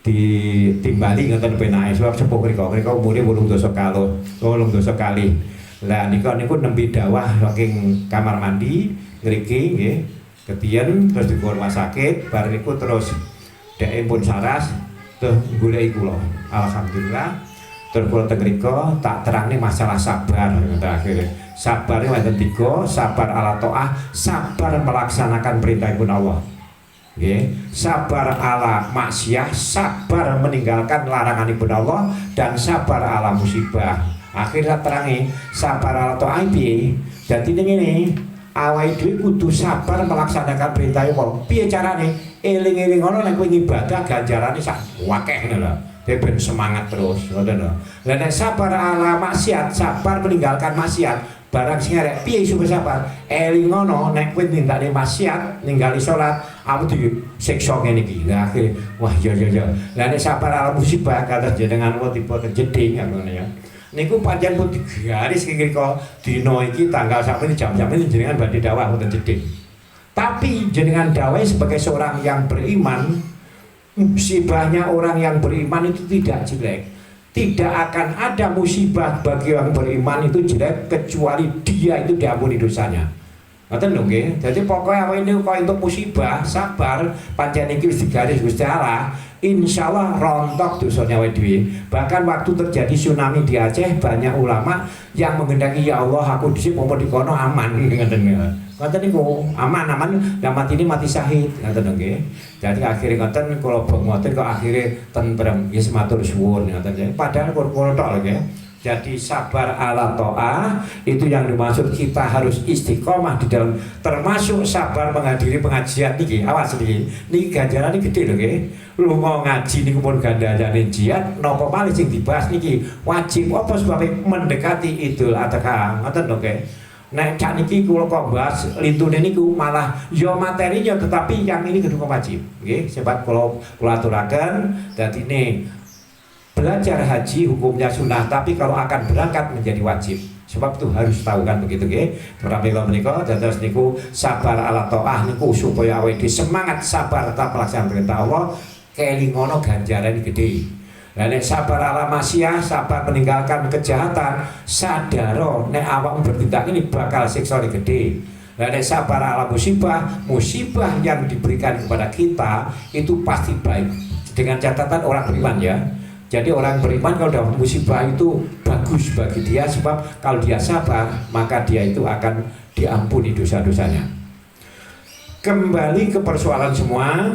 ditimbali ngoten penake sebab sepuh mriko umure 8 kali. Lah niku nembe dawah saking kamar mandi ngriki nggih. Ketien terus dibawa rumah sakit, bar niku terus dhek pun saras terus goleki kula. Alhamdulillah terus kula teng mriko tak terangne masalah sabar ngoten akhire. Sabarnya wonten 3, sabar ala taat, sabar melaksanakan perintahipun Allah. Okay. Sabar ala maksiat, sabar meninggalkan laranganipun Allah, dan sabar ala musibah. Akhirnya terangi sabar ala taat piye? Dadi ngene, awake dhewe kudu sabar melaksanakan perintah Allah. Piye carane? Eling-eling ngono nek kowe ibadah ganjarane sak akeh ngono lho. Ben semangat terus, ngoten lho. Lah nek sabar ala maksiat, sabar meninggalkan maksiat. Barang sing arek piye iso sabar? Eling ngono nek kowe nindakne maksiat, ninggali salat, aku disiksa ngene iki. Lah akhire wah ya. Lah nek sabar ala musibah kados jenengan wae tipe kejeding ngono ya. Niku pancen pun digaris kira dina iki tanggal sampai jam-jam ini jenengan badhe dawuh wonten jeding. Tapi jenengan dawuh sebagai seorang yang beriman, musibahnya orang yang beriman itu tidak jelek. Tidak akan ada musibah bagi orang beriman itu jelek kecuali dia itu diampuni dosanya. Ngoten lho nggih. Dadi pokoke awake niku kok entuk musibah, sabar, pancen iki wis digaris Gusti Allah, insyaallah rontok dosanya awake dhewe. Bahkan waktu terjadi tsunami di Aceh, banyak ulama yang menghendaki ya Allah aku dhisik pompo di kono aman ngoten lho. Ngoten niku aman, yang mati ini mati syahid ngoten lho nggih. Jadi akhirnya ngoten kula ngoten kok akhire tentrem ya matur suwun ngoten. Padahal kula tok lho nggih. Jadi sabar ala to'ah itu yang dimaksud, kita harus istiqomah di dalam, termasuk sabar menghadiri pengajian niki. Awas niki ganjaran ini gede loh nggih. Lu mau ngaji niku pun gandane jihad, napa malih sing dibahas niki wajib apa sebabnya mendekati Idul Adha. Ngoten lho nggih. Nek cak niki kula kok bahas lintune niku malah ya materinya, tetapi yang ini kudu wajib nggih. Sebab kula aturaken dadine belajar haji hukumnya sunnah, tapi kalau akan berangkat menjadi wajib. Sebab itu harus tahu kan begitu nggih. Pramila menika dados niku sabar ala taah niku supaya awake semangat sabar tetap melaksanakan perintah Allah, kelingono ganjaran gede. Lah nek sabar ala maksiat, sabar meninggalkan kejahatan, sadaro nek awakmu bertindak ini bakal siksa gede. Lah nek sabar ala musibah, musibah yang diberikan kepada kita itu pasti baik. Dengan catatan orang beriman ya. Jadi orang beriman kalau dapat musibah itu bagus bagi dia, sebab kalau dia sabar maka dia itu akan diampuni dosa-dosanya. Kembali ke persoalan semua,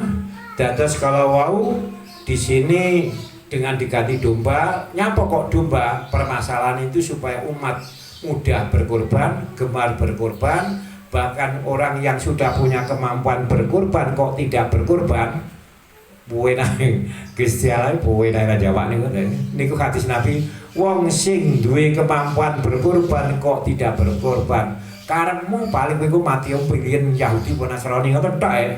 dados kalau wow di sini dengan diganti domba, nyapa kok domba? Permasalahan itu supaya umat mudah berkorban, gemar berkorban, bahkan orang yang sudah punya kemampuan berkorban kok tidak berkorban. Buwe nang Gusti Allah buwe nang Jawa niku hadis Nabi, wong sing duwe kemampuan berkorban kok tidak berkorban, karepmu paling kowe mati pilihan Yahudi apa Nasrani ngoten tok ae.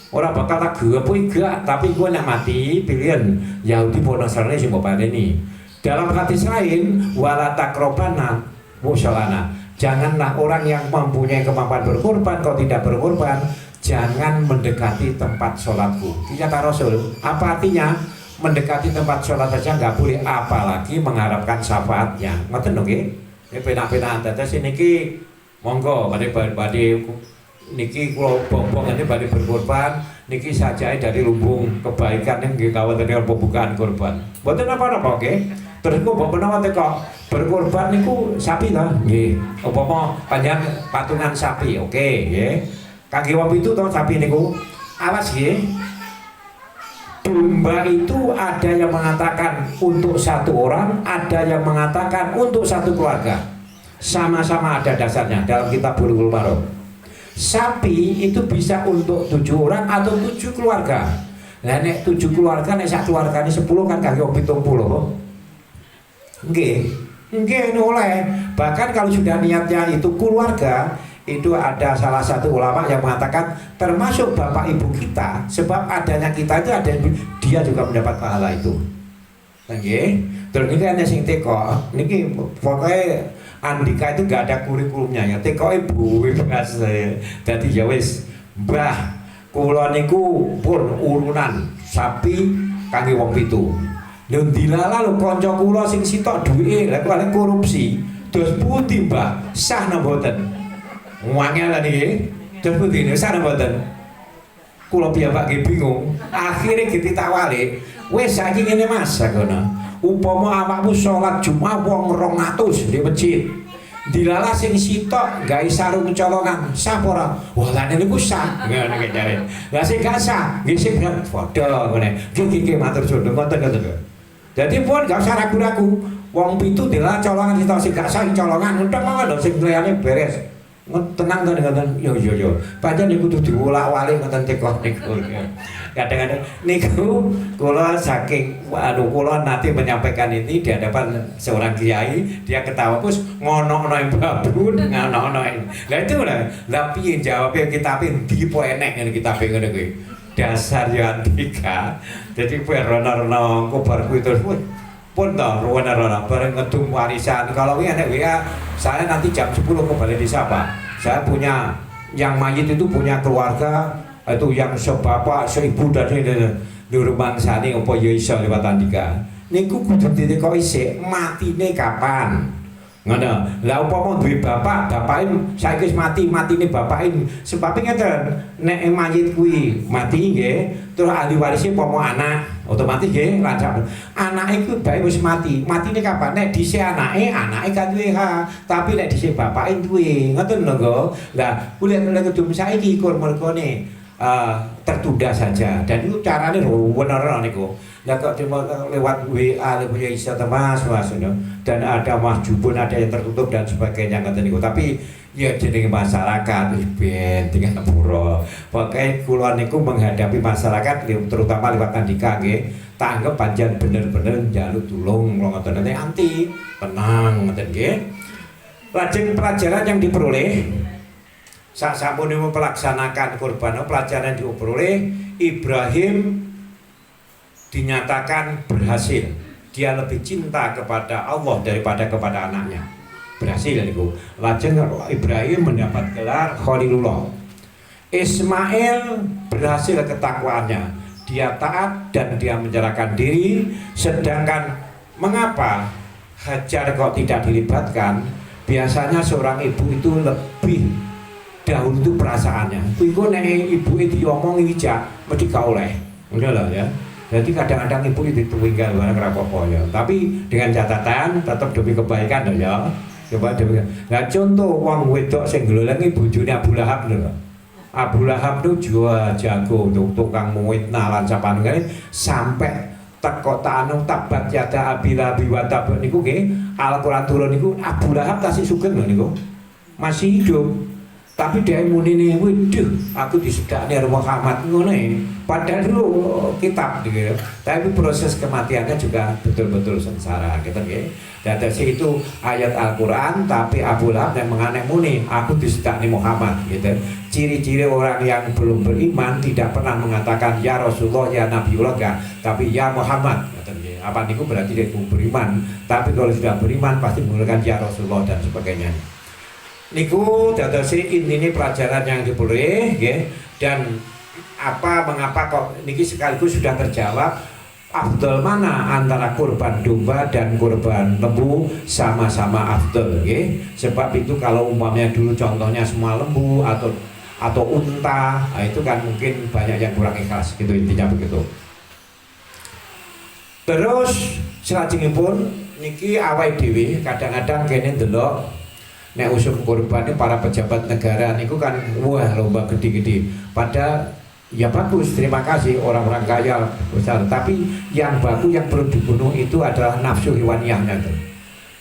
Ora bakal tak gepo gak, tapi kowe nek mati pilihan Yahudi apa Nasrani sing mbok pateni. Dalam hadis lain, wala takrobana musolana. Janganlah orang yang mempunyai kemampuan berkorban kok tidak berkorban, jangan mendekati tempat sholatku. Ini kata Rasul. Apa artinya? Mendekati tempat sholat saja nggak boleh, apalagi mengharapkan syafaatnya. Ngoten lho nggih. Ini penak-penak dados niki monggo badhe niki kula bombong ini badhe berkorban niki sajake dari lumbung kebaikan nggih kawonten pembukaan korban. Mboten apa-apa nggih. Terus kok mbok menawa teko berkorban niku sapi ta? Nggih. Upama panjang patungan sapi, oke nggih. Kaki wong itu toh sapi niku awas ya. Domba itu ada yang mengatakan untuk satu orang, ada yang mengatakan untuk satu keluarga. Sama-sama ada dasarnya dalam kitab Bulughul Maram. Sapi itu bisa untuk 7 orang atau 7 keluarga. Nah nek 7 keluarga, nek sak keluargane 10 kan kaki wong 70. Nggih. Nggih oleh. Bahkan kalau sudah niatnya itu keluarga, itu ada salah satu ulama yang mengatakan termasuk bapak ibu kita, sebab adanya kita itu ada dia juga mendapat pahala itu. Nggih. Terus ini kan sing teko niki pokoknya Andika itu gak ada kurikulumnya ya. Teko ibu bekas dadi ya wis Mbah kula niku pun urunan sapi kangge wong 7. Lho dilala lho kanca kula sing sitok duwike lha kok korupsi. Dos pundi Mbah? Sah napa mboten? Wangel niki. Dos pundi sah napa mboten? Kula piyambak nggih bingung. Akhire ditawali, wis saiki ngene Mas sakono. Upama awakmu salat Jumat wong 200 di masjid. Dilala sing sitok gawe sarung colongan, sah ora? Wah lan niku sah. Ngene iki jare. Lah sing gak sah, nggih sing padha ngene. Iki matur suwun ngoten-ngoten. Jadi pun gak usah ragu-ragu. Wong 7 dilala colongan sitok sing gak sah colongan, entek mawon lho sing liyane beres. Tenang kan ngoten. Yo. Pancen niku kudu diwolak-walik ngoten teko niku. Kadang-kadang niku kula saking kula nanti menyampaikan ini di hadapan seorang kiai, dia ketawa terus ngono-ngono yang babu ngono-ngono. Lah itu lah piye jawabnya kita ndi po enek ngene kita ngene kuwi. Dasar yo Andika. Jadi kowe rono-rono kobar kuwi terus pun toh rono-rono bareng ngedum warisan. Kalau ini enek WA, saya nanti jam 10 kembali di Sabah. Saya punya yang mayit itu punya keluarga itu yang sebapak, seibu dan di rumah sani apa ya iso lewat Andika. Niku kudu ditekoki sik matine kapan. Ngono. Lah upama duwe bapake saiki wis matine bapake sebab ngeten nek mayit kuwi mati nggih, terus ahli warisé upama anak, otomatis nggih lancap. Anake kuwi bae wis mati. Matine kapan? Nek dhisik anake kan duwe hak, tapi nek dhisik bapake duwe. Ngoten lho, Nggo. Lah kulit kedum saiki kur mergone tertunda saja, dan itu caranya bener niku. Nah kok cuma lewat WA punya isa mas dan ada mahjubun, ada yang tertutup dan sebagainya ngoten niku. Tapi ya jenenge masyarakat ben dengan pura. Pokoke kula niku menghadapi masyarakat terutama lewat Andika nggih, tanggep panjenengan bener-bener njaluk tulung ngoten anti tenang ngoten nggih. Lajeng pelajaran yang diperoleh sampun melaksanakan kurban, pelajaran diperoleh Ibrahim dinyatakan berhasil. Dia lebih cinta kepada Allah daripada kepada anaknya. Berhasil niku. Lajeng Ibrahim mendapat gelar Khalilullah. Ismail berhasil ketakwaannya. Dia taat dan dia menyerahkan diri. Sedangkan mengapa Hajar kok tidak dilibatkan? Biasanya seorang ibu itu lebih dahulu itu perasaannya. Iku nek ibu itu diomongi ijak mesti gak oleh. Udah lah ya. Jadi kadang-kadang ibu itu tinggal barang rapopo ya. Tapi dengan catatan tetap demi kebaikan loh ya. Coba demi. Nah contoh wong wedok sing glolengi bojone Abu Lahab lho. Abu Lahab tuh jual jago untuk tukang muit nalan sapanungane sampai teko tanu tabat yada abila biwata niku nggih Al-Qur'an turun niku Abu Lahab tasih sugeng lho niku. Masih hidup. Tapi dia muni nih, waduh, aku disedakni Muhammad ngono padahal dulu kitab gitu. Tapi proses kematiannya juga betul-betul sengsara gitu ya. Dan dari itu ayat Al-Qur'an, tapi Abu Lahab yang menganek muni, aku disedakni Muhammad gitu. Ciri-ciri orang yang belum beriman tidak pernah mengatakan ya Rasulullah, ya Nabiullah enggak, tapi ya Muhammad gitu ya. Apa niku berarti dia belum beriman, tapi kalau sudah beriman pasti menggunakan ya Rasulullah dan sebagainya. Niku dadose intine pelajaran yang diperoleh nggih, dan mengapa kok niki sekaligus sudah terjawab afdal mana antara kurban domba dan kurban lembu, sama-sama afdal nggih. Sebab itu kalau umpamanya dulu contohnya semua lembu atau unta, itu kan mungkin banyak yang kurang ikhlas gitu, intinya begitu. Terus salajengipun niki awake dhewe kadang-kadang kene ndelok nek usum kurban ini para pejabat negara niku kan wah lomba gede-gede. Padahal ya bagus, terima kasih orang-orang kaya besar. Tapi yang bagus yang perlu dibunuh itu adalah nafsu hewaniyahnya.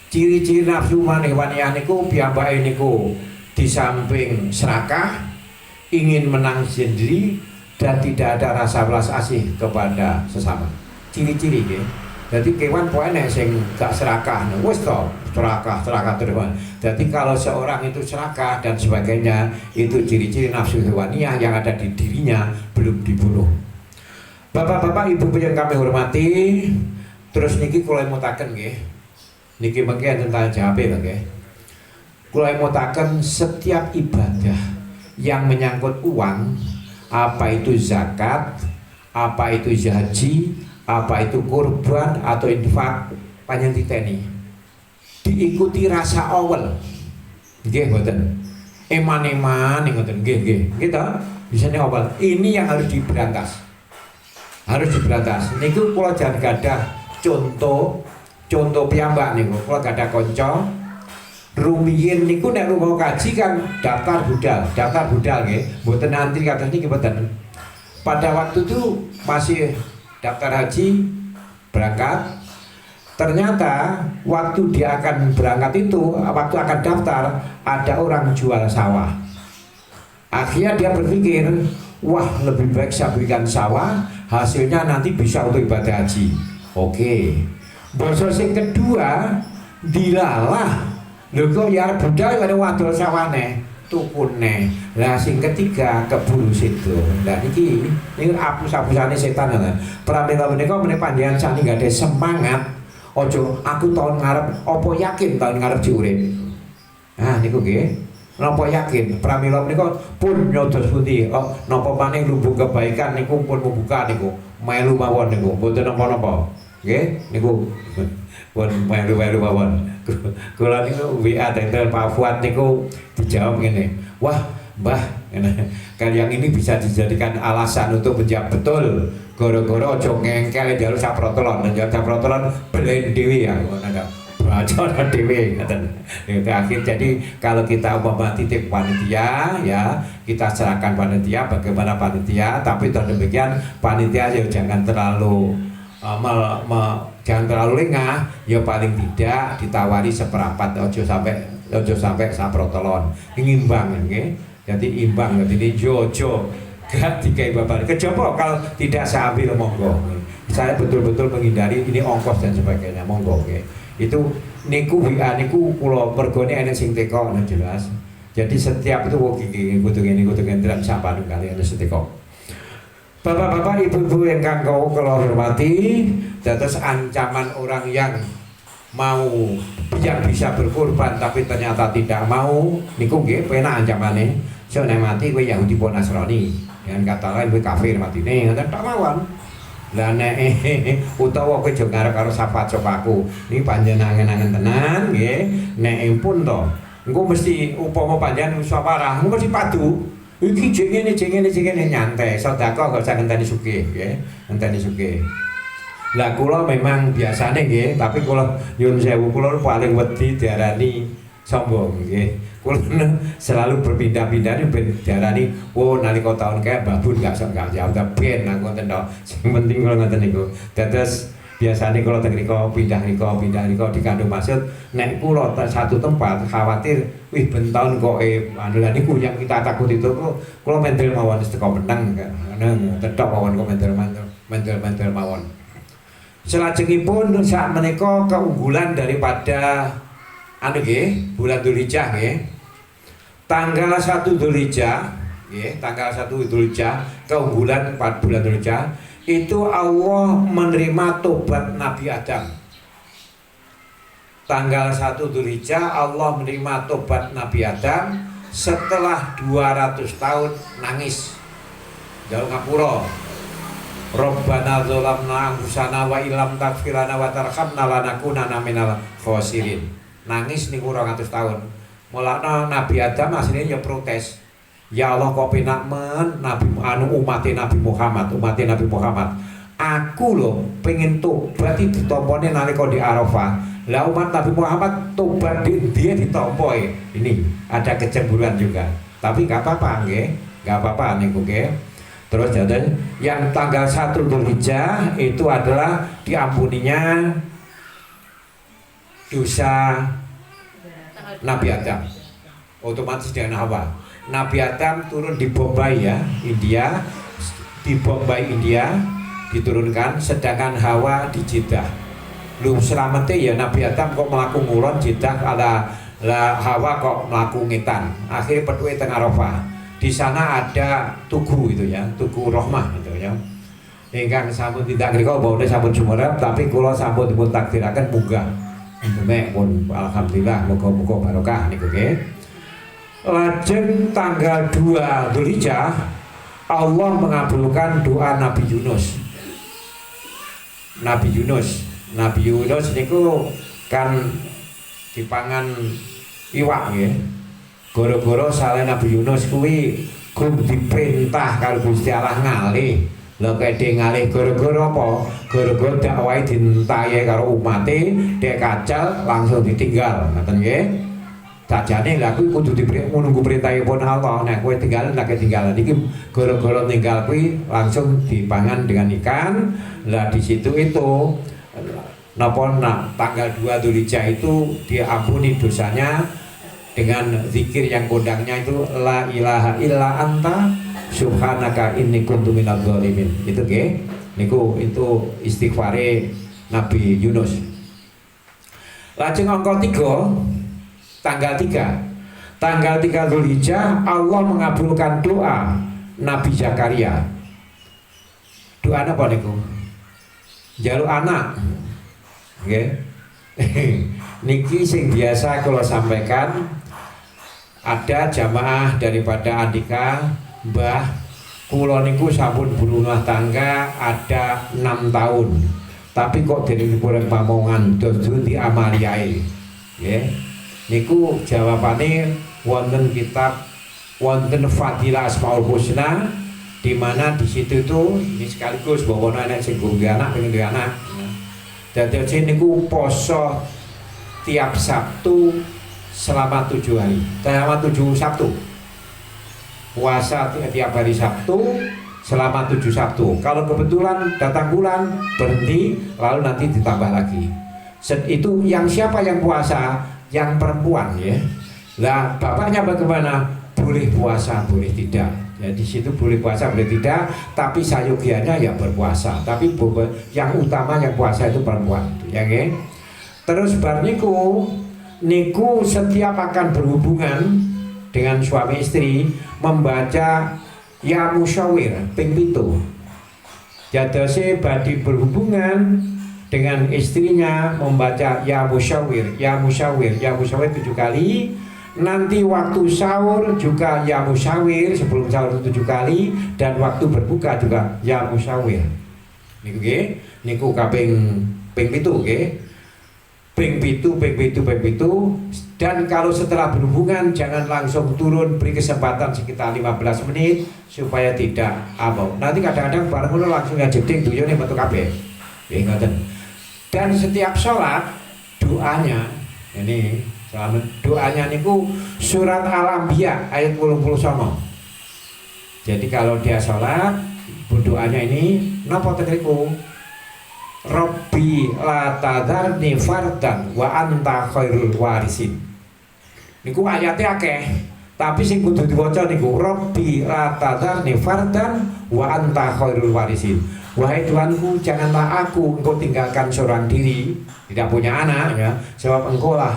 Ciri-ciri nafsu hewaniyah niku piyambake niku di samping serakah, ingin menang sendiri dan tidak ada rasa belas asih kepada sesama. Ciri-ciri ya. Jadi kewan pokoknya sing gak serakah, wes toh serakah terus. Jadi kalau seorang itu serakah dan sebagainya, itu ciri-ciri nafsu hewaniyah yang ada di dirinya belum dibunuh. Bapak-bapak, ibu yang kami hormati, terus niki kula mutaken nggih. Niki mengke tentang jawabe nggih. Kula mutaken setiap ibadah yang menyangkut uang, apa itu zakat, apa itu haji, apa itu kurban atau infak, panjang titeni diikuti rasa awal nggih mboten eman-eman ngoten nggih kita bisane awal ini yang harus diberantas niku kula jan gadah contoh piyambak niku kula gadah kanca rumiyin niku nek lunga kaji kan daftar budal nggih mboten antri kados niki mboten. Pada waktu itu masih daftar haji berangkat, ternyata waktu dia akan berangkat itu, waktu akan daftar ada orang jual sawah. Akhirnya dia berpikir, wah lebih baik saya berikan sawah, hasilnya nanti bisa untuk ibadah haji. Oke. Bosok sing kedua dilalah, lho kok ya budal ada wadol sawane tukune. Lah sing ketiga keburu situ. Lah ini apus-apusane setan lah. Pramila menika meneh panjenengan sani gak ada semangat. Ojo aku tahun ngarep opo yakin tahun ngarep diurip. Nah niku nggih. Napa yakin pramila menika pun nyodos pundi. Oh napa maning lubung kebaikan niku pun membuka niku. Melu mawon niku. Mboten napa-napa. Nggih niku. Pun melu mawon. Kula niku WA tenten Pak Fuad niku dijawab ngene. Wah, Mbah, kan yang ini bisa dijadikan alasan untuk menjawab betul. Goro-goro aja ngengkel njaluk saprotolon, njaluk saprotolon belen dhewe ya ngono ta. cara dewe akhir. Jadi kalau kita umpama titip panitia ya kita serahkan panitia bagaimana panitia, tapi dengan demikian panitia ya jangan terlalu jangan terlalu lengah, ya paling tidak ditawari seperempat, ojo sampai saprotolon, ngimbang nggih. Jadi imbang, jadi jojo gak dikai bapak kecoba kalau tidak saya ambil monggo. Saya betul-betul menghindari ini ongkos dan sebagainya monggo nggih. Itu niku WA niku kula mergone ana sing teko jelas. Jadi setiap itu iki kudu ngene dan sapa kalian seteko. Bapak-bapak, ibu-ibu ingkang kula hormati, dados ancaman orang yang bisa berkorban tapi ternyata tidak mau niku nggih penak ancamane. So nek mati kowe Yahudi apa Nasrani, dengan kata lain kowe kafir matine, ngoten tak mawon. Lah nek utawa kowe jo ngarep karo sapa copaku, niki panjenengan angen tenan nggih, nek pun to. Engko mesti upama panjenengan musyawarah, engko mesti padu. Iki jengene nyantai, sedekah gak usah ngenteni sugih nggih, ngenteni sugih. Lah kula memang biasane nggih, tapi kula nyuwun sewu kula paling wedi diarani sombong nggih. Kula selalu berpindah-pindah ben diarani oh nalika taun kaya babun gak jauh ben aku ngoten tok. Sing penting kula ngoten niku. Dados biasane kula teng mriko pindah mriko dikandung maksud nek kula satu tempat khawatir wih ben taun kok anu lha niku yang kita takut itu kula mendel mawon teko meneng ngoten tok mawon kok mendel mawon. Selajengipun saat menika keunggulan daripada anu nggih bulan Dzulhijjah nggih. Tanggal 1 Dzulhijjah nggih, tanggal 1 Dzulhijjah keunggulan 4 bulan Dzulhijjah itu Allah menerima tobat Nabi Adam. Tanggal 1 Dzulhijjah Allah menerima tobat Nabi Adam setelah 200 tahun nangis. Jauh ngapura. Rabbana dzalamna anfusana wa illam taghfir lana wa tarhamna lanakunanna minal khosirin. Nangis niku 200 tahun. Mulane Nabi Adam asline ya protes. Ya Allah kok penak men umat Nabi Muhammad. Aku loh pengen tobat ditompone nalika di Arafah. Lah umat Nabi Muhammad tobat dia ditompo. Ini ada kecemburuan juga. Tapi nggak apa-apa nggih. Nggak apa-apa niku nggih. Terus jadi yang tanggal 1 Dzulhijjah itu adalah diampuninya dosa Nabi Adam. Otomatis dengan Hawa. Nabi Adam turun di Bombay ya, India. Di Bombay India diturunkan, sedangkan Hawa di Jeddah. Lu selamete ya Nabi Adam kok melaku ngulon Jeddah ala Hawa kok melaku ngetan. Akhirnya petuwe teng Arafah. Di sana ada tugu itu ya, tugu Rohmah itu ya. Ingkang sampun tidak ngrika bahwa sampun sumerep tapi kula sampun dipun takdiraken munggah. Nek pun alhamdulillah muga-muga barokah niku nggih. Lajeng tanggal 2 Dzulhijjah Allah mengabulkan doa Nabi Yunus. Nabi Yunus niku kan dipangan iwak nggih. Goro-goro saleh Nabi Yunus kuwi kum diperintah karo Gusti Allah ngalih. Lha kene ngalih goro-goro apa? Goro-goro dakwahe dintaye karo umate, dek kacal langsung ditinggal. Ngoten nggih. Sajane lha kuwi kudu menunggu perintahipun Allah. Nek kowe tinggal lha ketinggalan iki goro-goro ninggal kuwi langsung dipangan dengan ikan. Lah di situ itu tanggal 2 Dzulhijjah itu diampuni dosanya dengan zikir yang kondangnya itu la ilaha illa anta subhanaka inni kuntu minadz dzalimin. Itu nggih. Niku itu istighfare Nabi Yunus. Lajeng angka 3 tanggal 3 Dzulhijjah Allah mengabulkan doa Nabi Zakaria. Doa apa niku? Jaluk anak. Nggih. Niki sing biasa kalau sampaikan ada jamaah daripada Andika, Mbah kula niku sampun berumah tangga ada 6 tahun. Tapi kok dereng dipun pamongan dodo diamaliae. Nggih. Niku jawabane wonten kitab wonten Fadilah Asmaul Husna di mana di situ tuh ini sekaligus bawa anak sing duwe anak pengen duwe anak. Dadi niku poso tiap Sabtu selama 7 hari, selama 7 Sabtu. Puasa tiap hari Sabtu selama 7 Sabtu. Kalau kebetulan datang bulan berhenti, lalu nanti ditambah lagi. Itu yang siapa yang puasa? Yang perempuan ya. Lah bapaknya bagaimana? Boleh puasa, boleh tidak. Jadi situ boleh puasa, boleh tidak. Tapi sayogianya ya berpuasa. Tapi yang utama yang puasa itu perempuan. Ya, okay? Terus bar niku setiap akan berhubungan dengan suami istri membaca ya musyawir ping 7. Jadose badi berhubungan dengan istrinya membaca ya musyawir 7 kali. Nanti waktu sahur juga ya musyawir, sebelum sahur 7 kali, dan waktu berbuka juga ya musyawir. Niku nggih, niku kaping ping 7 nggih. Ping pitu, dan kalau setelah berhubungan jangan langsung turun, beri kesempatan sekitar 15 menit supaya tidak abau. Nanti kadang-kadang bareng ngono langsung jeding duyune metu kabeh. Nggih ngoten. Dan setiap sholat doanya ini selamat doanya niku surat Al-Anbiya ayat 89. Jadi kalau dia sholat doanya ini napa tekniku? Rabbi la tadharni fardan wa anta khairul warisin. Niku ayatnya akeh, tapi sing kudu diwaca niku Rabbi la tadharni fardan wa anta khairul warisin. Wahai Tuhanku, janganlah aku engkau tinggalkan seorang diri, tidak punya anak ya, sebab engkau lah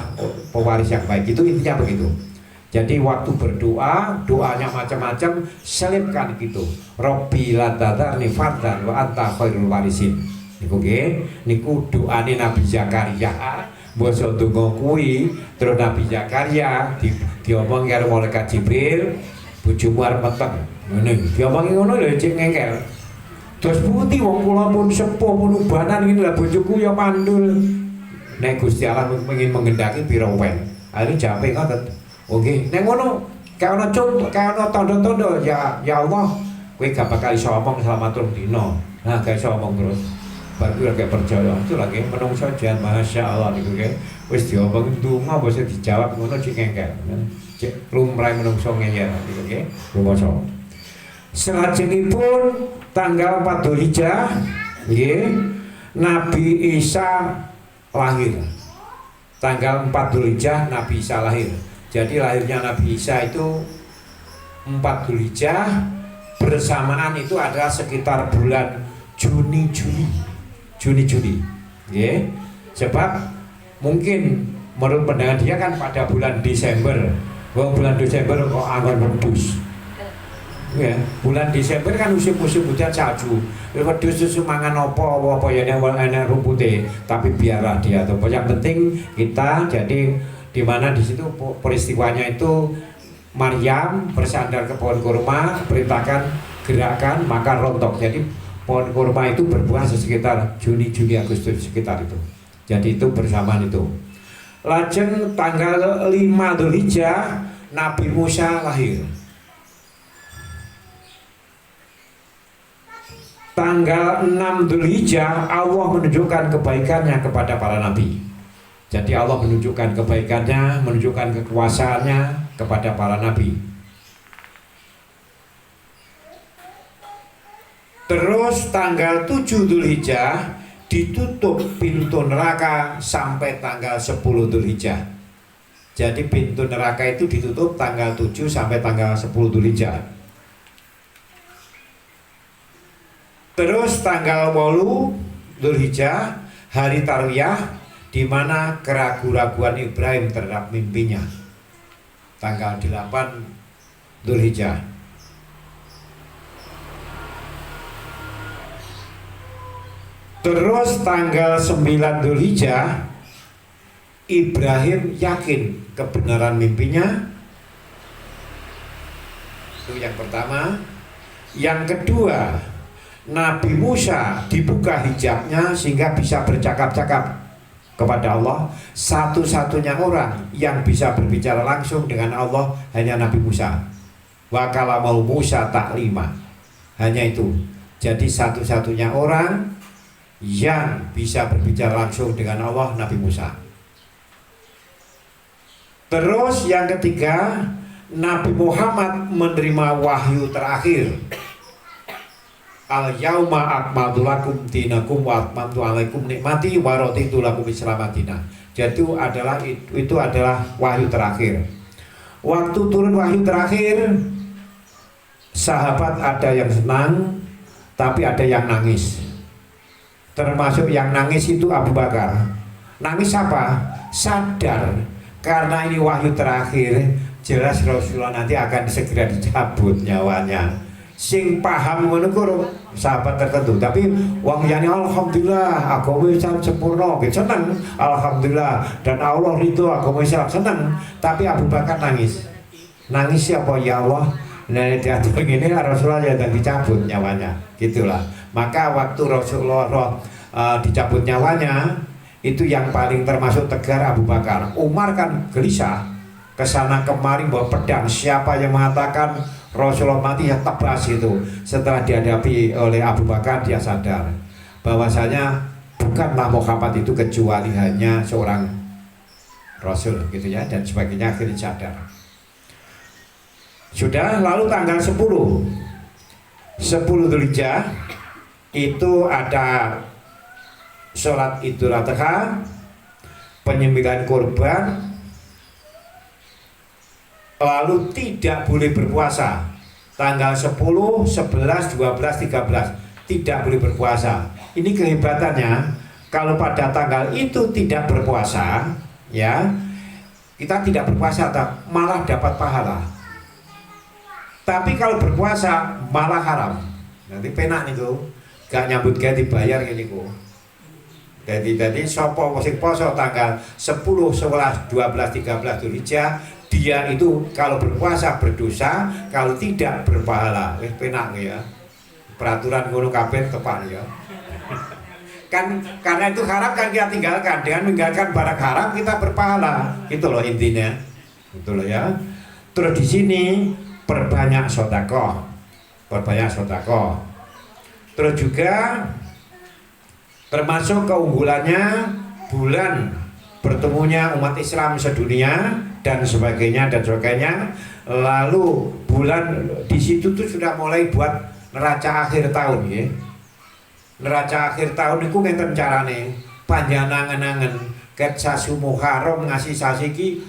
pewaris yang baik. Itu intinya begitu. Jadi waktu berdoa, doanya macam-macam, selipkan gitu. Rabbi la tadharni fardan wa anta khairul warisin. Niku nggih, niku doane Nabi Zakaria. Basa donga kuwi, terus Nabi Zakaria diomong karo malaikat Jibril, bojomu arep meteng. Ngene, diomongi ngono lho cek ngengkel. Terus putih wong kula pun sepuh pun ubanan ngene lah bojoku ya mandul. Nek Gusti Allah pengin mengendaki pira wen. Akhire jape ngoten. Oke, nek ngono kae ana contoh, kae ana tanda-tanda ya Allah, kowe gak bakal iso omong selama 3 dina. Nah, gak iso omong terus. Baru lagi percaya itu lagi menungso jan masya Allah niku nggih wis diomong ndonga bisa dijawab ngono cek ngengkel cek lumrah menungso ngeyel niku nggih rumoso. Selajengipun tanggal 4 Dzulhijjah nggih Nabi Isa lahir. Tanggal 4 Dzulhijjah Nabi Isa lahir. Jadi lahirnya Nabi Isa itu 4 Dzulhijjah, bersamaan itu adalah sekitar bulan Juni ya. Sebab mungkin menurut pandangan dia kan pada bulan Desember. Bulan Desember kok angon wedhus. Ya, bulan Desember kan musim hujan salju. Wedhus susu mangan apa ya enak rumpute, tapi biarlah dia tuh. Yang penting kita jadi di mana di situ peristiwanya itu Maryam bersandar ke pohon kurma, perintahkan gerakan maka rontok. Jadi pohon kurma itu berbuah sekitar Juni, Juli, Agustus sekitar itu. Jadi itu bersamaan itu. Lajeng tanggal 5 Dzulhijjah Nabi Musa lahir. Tanggal 6 Dzulhijjah Allah menunjukkan kebaikannya kepada para nabi. Jadi Allah menunjukkan kebaikannya, menunjukkan kekuasaannya kepada para nabi. Terus tanggal 7 Dzulhijjah ditutup pintu neraka sampai tanggal 10 Dzulhijjah. Jadi pintu neraka itu ditutup tanggal 7 sampai tanggal 10 Dzulhijjah. Terus tanggal 8 Dzulhijjah hari Tarwiyah, di mana keraguan-raguan Ibrahim terhadap mimpinya. Tanggal 8 Dzulhijjah. Terus tanggal 9 Dzulhijjah Ibrahim yakin kebenaran mimpinya. Itu yang pertama. Yang kedua, Nabi Musa dibuka hijabnya sehingga bisa bercakap-cakap kepada Allah. Satu-satunya orang yang bisa berbicara langsung dengan Allah hanya Nabi Musa. Wa kalamahu Musa taklima. Hanya itu. Jadi satu-satunya orang yang bisa berbicara langsung dengan Allah Nabi Musa. Terus yang ketiga, Nabi Muhammad menerima wahyu terakhir. Al-yauma akmaltu lakum dinakum wa atmamtu alaikum nikmati wa raditu lakum Islaman dina. Jadi itu adalah wahyu terakhir. Waktu turun wahyu terakhir, sahabat ada yang senang, tapi ada yang nangis. Termasuk yang nangis itu Abu Bakar. Nangis apa? Sadar karena ini wahyu terakhir, jelas Rasulullah nanti akan segera dicabut nyawanya. Sing paham menurut sahabat tertentu, tapi wong yani alhamdulillah agama Islam sempurna, seneng alhamdulillah, dan Allah ridho agama Islam, seneng. Tapi Abu Bakar nangis siapa ya Allah, nah dia begini Rasulullah yang dicabut nyawanya, gitulah. Maka waktu Rasulullah dicabut nyawanya, itu yang paling termasuk tegar Abu Bakar. Umar kan gelisah kesana kemari bawa pedang, siapa yang mengatakan Rasulullah mati, ya tebas itu. Setelah dihadapi oleh Abu Bakar, dia sadar bahwasanya bukanlah Muhammad itu kecuali hanya seorang Rasul gitu ya, dan sebagainya. Akhirnya sadar. Sudah, lalu tanggal 10 Dzulhijjah itu ada sholat Idul Adha, penyembelihan kurban. Lalu tidak boleh berpuasa tanggal 10, 11, 12, 13 tidak boleh berpuasa. Ini kehebatannya, kalau pada tanggal itu tidak berpuasa, ya kita tidak berpuasa malah dapat pahala. Tapi kalau berpuasa malah haram. Nanti penak niku, gak nyambut gawe dibayar ngene niku. Jadi sapa sing poso tanggal 10, 11, 12, 13 Dzulhijjah, dia itu kalau berpuasa berdosa, kalau tidak berpahala. Penak ya. Peraturan ngono kabeh tepat ya. Kan karena itu haram kan kita tinggalkan. Dengan meninggalkan barang haram kita berpahala. Itu loh intinya. Itu loh ya. Terus di sini perbanyak sedekah. Perbanyak sedekah. Terus juga termasuk keunggulannya bulan bertemunya umat Islam sedunia dan sebagainya. Lalu bulan di situ tuh sudah mulai buat neraca akhir tahun ya. Neraca akhir tahun itu ngeten carane, panjenengan ket sasi Muharram ngasih sasiki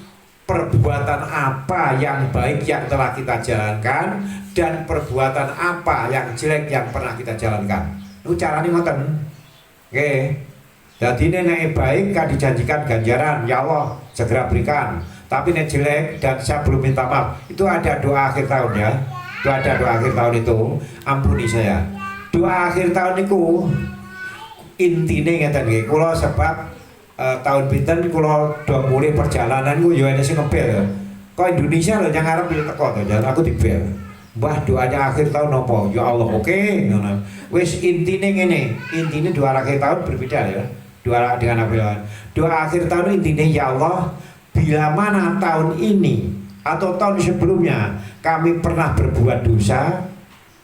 perbuatan apa yang baik yang telah kita jalankan dan perbuatan apa yang jelek yang pernah kita jalankan. Itu carane ngoten. Nggih. Jadi nenek baik kan dijanjikan ganjaran, ya Allah segera berikan. Tapi nek jelek dan saya belum minta maaf, itu ada doa akhir tahun ya. Itu ada doa akhir tahun itu, ampuni saya. Doa akhir tahun itu intine ngeten nggih. Kula sebab tahun pinten kula do mulai perjalanan ku yo ana sing ngebel. Kok Indonesia lho yang arep teko to, jangan aku dibel. Mbah doanya akhir tahun apa? Ya Allah oke, ngono. Wis intine ngene, intine doa akhir tahun berbeda ya. Doa dengan apa? Doa akhir tahun intinya ya Allah, bila mana tahun ini atau tahun sebelumnya kami pernah berbuat dosa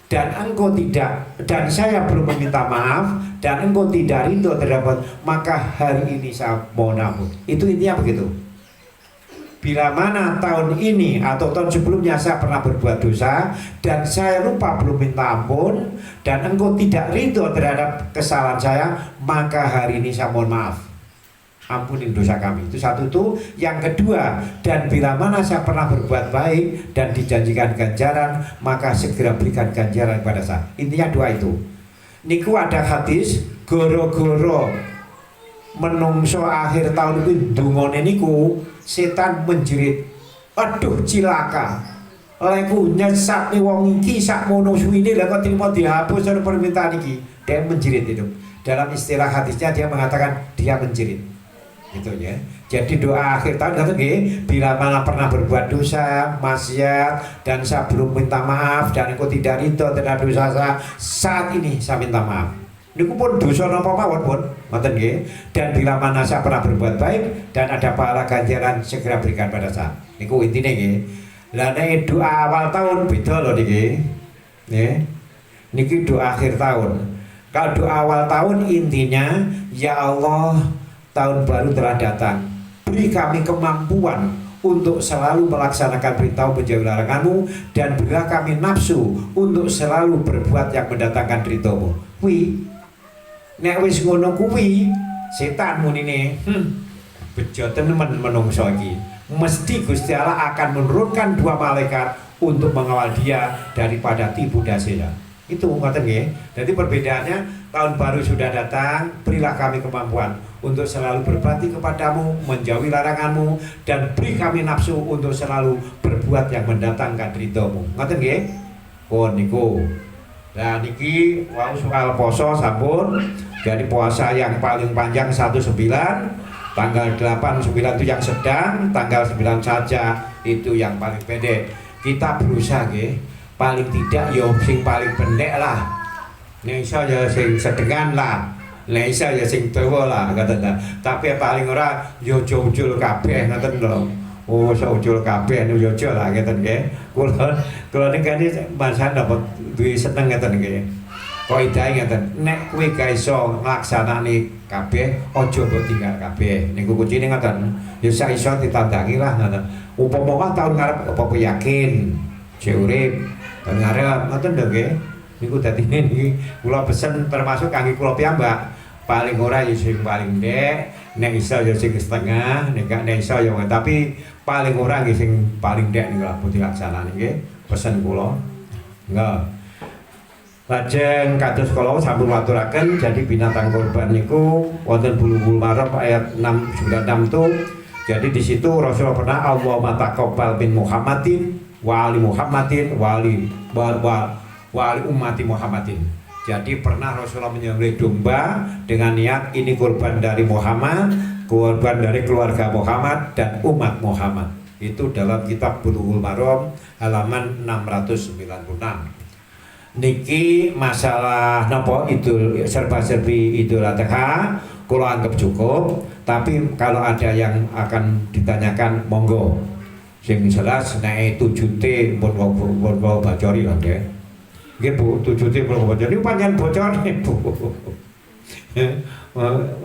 dan engkau tidak, dan saya belum meminta maaf dan engkau tidak ridho terdapat, maka hari ini saya mohon ampun. Itu intinya begitu. Bila mana tahun ini atau tahun sebelumnya saya pernah berbuat dosa dan saya lupa belum minta ampun dan engkau tidak ridho terhadap kesalahan saya, maka hari ini saya mohon maaf, ampuni dosa kami. Itu satu itu. Yang kedua, dan bila mana saya pernah berbuat baik dan dijanjikan ganjaran, maka segera berikan ganjaran kepada saya. Intinya dua itu. Niku ada hadis goro-goro menungso akhir tahun itu ndungone niku setan menjerit, aduh cilaka, leku nyesat nih wong iki sakmono suwine lha kok terima dihapus oleh permintaan iki. Dia menjerit itu. Dalam istilah hadisnya dia mengatakan dia menjerit. Gitu ya. Jadi doa akhir tahun kata nggih, bila mana pernah berbuat dosa, maksiat dan saya belum minta maaf dan engkau tidak ridho terhadap dosa saya, saat ini saya minta maaf. Niku pun dosa napa mawon pun, ngoten nggih. Dan bila mana saya pernah berbuat baik dan ada pahala ganjaran, segera berikan pada saya. Niku intine nggih. Lah nek doa awal tahun beda lho niki. Nggih. Niki doa akhir tahun. Kalau doa awal tahun intinya, ya Allah, tahun baru telah datang. Beri kami kemampuan untuk selalu melaksanakan perintah menjauhi laranganmu, dan berilah kami nafsu untuk selalu berbuat yang mendatangkan ridhomu. Kuwi nek wis ngono kuwi setan munine bejo temen menungso iki. Mesti Gusti Allah akan menurunkan 2 malaikat untuk mengawal dia daripada tipu daya. Itu ngoten nggih. Jadi perbedaannya, tahun baru sudah datang, berilah kami kemampuan untuk selalu berbakti kepadamu, menjauhi laranganmu, dan beri kami nafsu untuk selalu berbuat yang mendatangkan ridhomu. Ngoten nggih? Oh niku. Nah niki wau soal poso sampun. Jadi puasa yang paling panjang 19, tanggal 8, 9 itu yang sedang, tanggal 9 saja itu yang paling pendek. Kita berusaha nggih. Paling tidak yo sing paling pendek lah. Nek iso ya sing sedengan lah. Nek iso ya sing dawa lah ngoten ta. Tapi paling ora yo ujul kabeh ngoten lho. Oh, ujul kabeh nu yo aja lah ngoten nggih. Kula niki masa dapat duwe seneng ngoten nggih. Kaidahe ngoten. Nek kowe ga iso nglaksanani kabeh, aja mbok tinggal kabeh. Niku kuncine ngoten. Ya sak iso ditandangi lah ngoten. Upama tahun ngarep apa yakin urip ngarep ngoten lho nggih. Niku dadine niki kula pesen termasuk kangge kula piyambak. Paling ora ya sing paling ndek, nek iso ya sing setengah, nek gak iso ya tapi paling ora nggih sing paling ndek niku lah dilaksanani nggih. Pesen kula. Nggih. Lajeng kados kala sampun waturaken, jadi binatang kurban niku wonten Bulughul Maram ayat 696 tuh. Jadi di situ Rasulullah pernah Allahumma taqabbal min Muhammadin wa ali Muhammadin wa ali ummati Muhammadin. Jadi pernah Rasulullah menyembelih domba dengan niat ini kurban dari Muhammad, kurban dari keluarga Muhammad dan umat Muhammad. Itu dalam kitab Bulughul Maram halaman 696. Niki masalah napa Idul serba-serbi Idul Adha kula anggap cukup, tapi kalau ada yang akan ditanyakan monggo. Sing jelas nek 7T pun bocori lah nggih. Nggih Bu, 7T pun bocori panjang bocor Bu.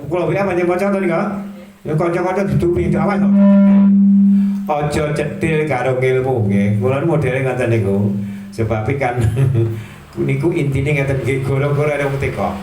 Kula wae panjang bocor to nika. Ya kanca-kanca ditutupi awas kok. Aja cetil karo ilmu nggih. Kula modele ngoten niku. Sebab kan niku intine ngeten nggih, gara-gara wong teka.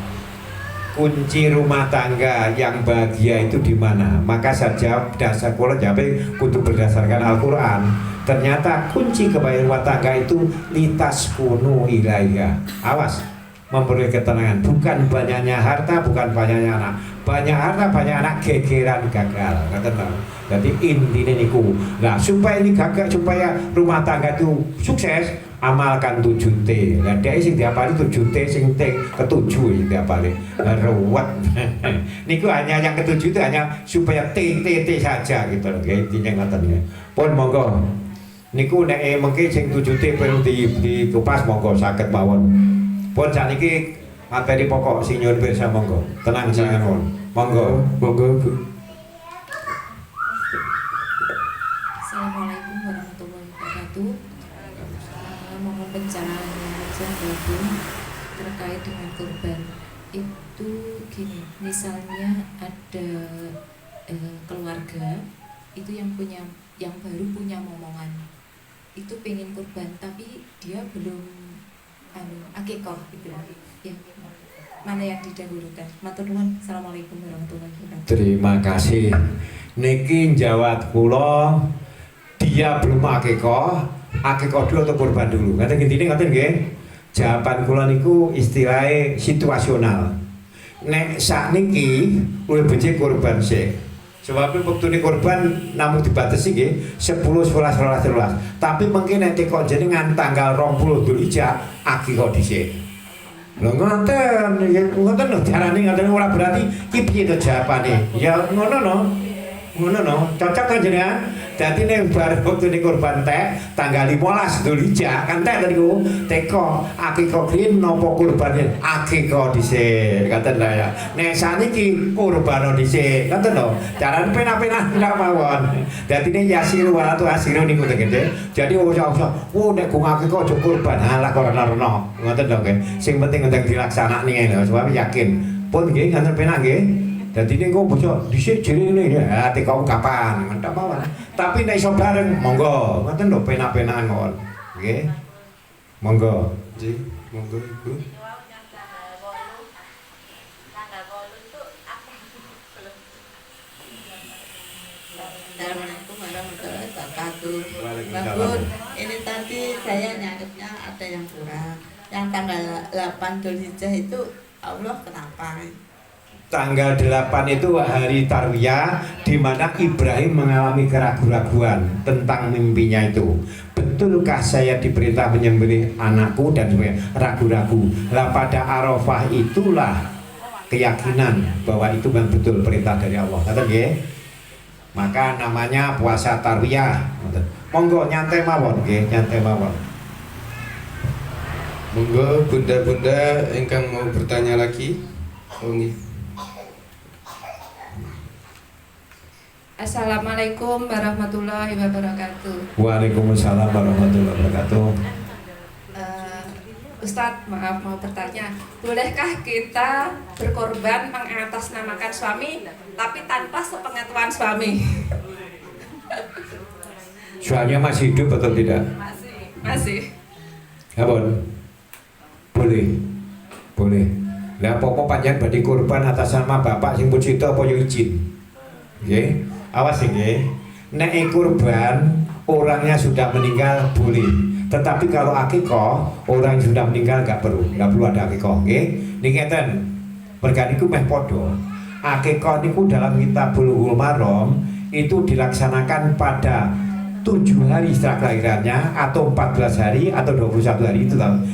Kunci rumah tangga yang bahagia itu di mana? Maka saja dasar kula jape kudu berdasarkan Al-Qur'an. Ternyata kunci kebahagiaan rumah tangga itu litaskunu ilaiha. Awas, memperoleh ketenangan, bukan banyaknya harta, bukan banyaknya anak. Banyak harta, banyak anak, gegeran gagal. Ngoten. Jadi intine niku. Nah, supaya ini gagal, supaya rumah tangga itu sukses, amalkan 7T. Lah dhek sing diapali 7T sing ketujuh sing diapali. Ruwet. Niku hanya yang ketujuh itu hanya supaya T saja gitu loh. Intinya ngoten ya. Pun monggo. Niku nek mengke sing 7T perlu dikupas monggo saged mawon. Pun sakniki materi pokok sing nyuwun pirsa monggo. Tenang sangon. Monggo. Monggo. Assalamualaikum warahmatullahi wabarakatuh. Mohon pencerahan gabung terkait dengan kurban. Itu gini, misalnya ada keluarga itu yang baru punya momongan, itu pengen kurban tapi dia belum akikoh gitu ya. Mana yang didahulukan? Matur nuwun. Assalamualaikum warahmatullahi wabarakatuh. Terima kasih. Niki jawab kula, dia belum akikoh dulu atau kurban dulu. Ngaten intine ngoten nggih. Jawaban kula niku istilahnya situasional. Nek sakniki luwih becik kurban sik. Sebab wektune kurban namung dibatasi nggih 10, 11, 12, 13. Tapi mungkin nek kok jenengan tanggal 20 Dzulhijjah akikoh dhisik. Lho ngoten lho carane ngoten ora berarti iki piye to jawabane. Ya ngono no, cocok kan jenengan. Dadi nek bar wektune kurban tanggal 15 Dzulhijjah kan niku teko akikoh krin napa kurbane akikoh dhisik ngoten lho ya. Nek saniki kurban dhisik ngoten lho. Carane penak-penak ndak mawon. Dadine yasiru walatu asiru niku tegese. Jadi usah nek kok akikoh aja kurban halah kok rena-rena ngoten lho nggih. Sing penting ndang dilaksanakne lho sebab yakin. Pun nggih ngoten penak nggih. Dadi niku bocah dhisik jerene ya teko kapan ndak apa-apa. Tapi nek iso bareng, monggo. Ngoten lho penak-penakan mawon. Nggih. Monggo. Nggih, monggo Ibu. Assalamualaikum warahmatullahi wabarakatuh. Waalaikumsalam. Mbak Bun, ini tadi saya nyanggapnya ada yang kurang. Yang tanggal 8 Dzulhijjah itu Allah kenapa? Tanggal 8 itu hari Tarwiyah di mana Ibrahim mengalami keraguan-raguan tentang mimpinya itu. Betulkah saya diperintah menyembelih anakku dan sebagainya? Ragu-ragu. Lah pada Arafah itulah keyakinan bahwa itu memang betul perintah dari Allah. Kata nggih? Maka namanya puasa Tarwiyah. Monggo nyantai mawon nggih, nyantai mawon. Monggo bunda-bunda ingkang mau bertanya lagi. Oh nggih. Assalamualaikum warahmatullahi wabarakatuh. Waalaikumsalam warahmatullahi wabarakatuh. Ustadz, maaf mau bertanya, bolehkah kita berkorban mengatasnamakan suami tapi tanpa sepengetahuan suami? Suaminya masih hidup atau tidak? Masih. Abon, boleh, boleh. Lah popo panjang badi kurban atas nama bapak sing pucito apa yo izin, nggih. Awas nggih. Nek kurban orangnya sudah meninggal boleh. Tetapi kalau akikoh orang yang sudah meninggal nggak perlu ada akikoh, nggih. Niki ngeten. Merga niku meh padha. Akikoh niku dalam kitab Bulughul Maram itu dilaksanakan pada 7 hari setelah kelahirannya atau 14 hari atau 21 hari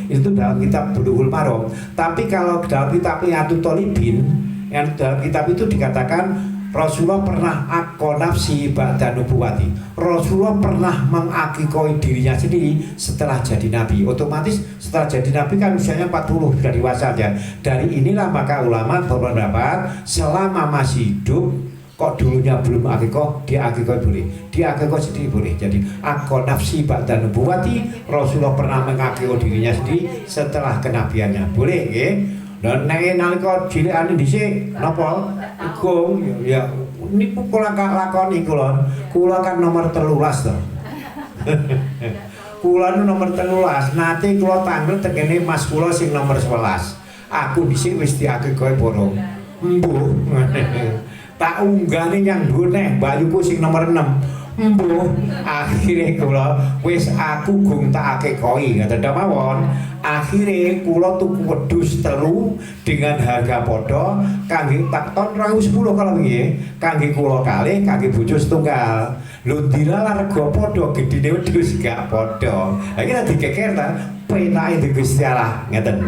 itu dalam kitab Bulughul Maram. Tapi kalau dalam kitab Riyadhut Thalibin yang dalam kitab itu dikatakan Rasulullah pernah akko nafsi ba'da nubuwati. Rasulullah pernah mengakikoi dirinya sendiri setelah jadi nabi. Otomatis setelah jadi nabi kan usianya 40 sudah dewasa aja. Dari inilah maka ulama berpendapat selama masih hidup kok dulunya belum akikoh, dia akikoh boleh, dia akikoh sendiri boleh. Jadi akko nafsi ba'da nubuwati, Rasulullah pernah mengakikoh dirinya sendiri setelah kenabiannya, boleh nggih. Dan nek nalika cilikane dhisik napa iku ya niku kula lakoni kula kan nomor 13 to. Kula nomor 13 nate kula tanglet tekene mas kula sing nomor 11. Aku dhisik wis diakikoh borong. Embuh. Tak unggane yang dhuwur nek bayuku sing nomor 6. Embuh, akhirnya kula wis aku gung tak akekoi kata mawon. Akhirnya kula tuku wedhus telu dengan harga padha kangge tak tahun 2010 kalau nggih kangge kula kalih kangge bojo setunggal. Lho dilalah rega padha gedine wedhus gak padha. Lah iki dikeker ta penake di Gusti Allah ngeten.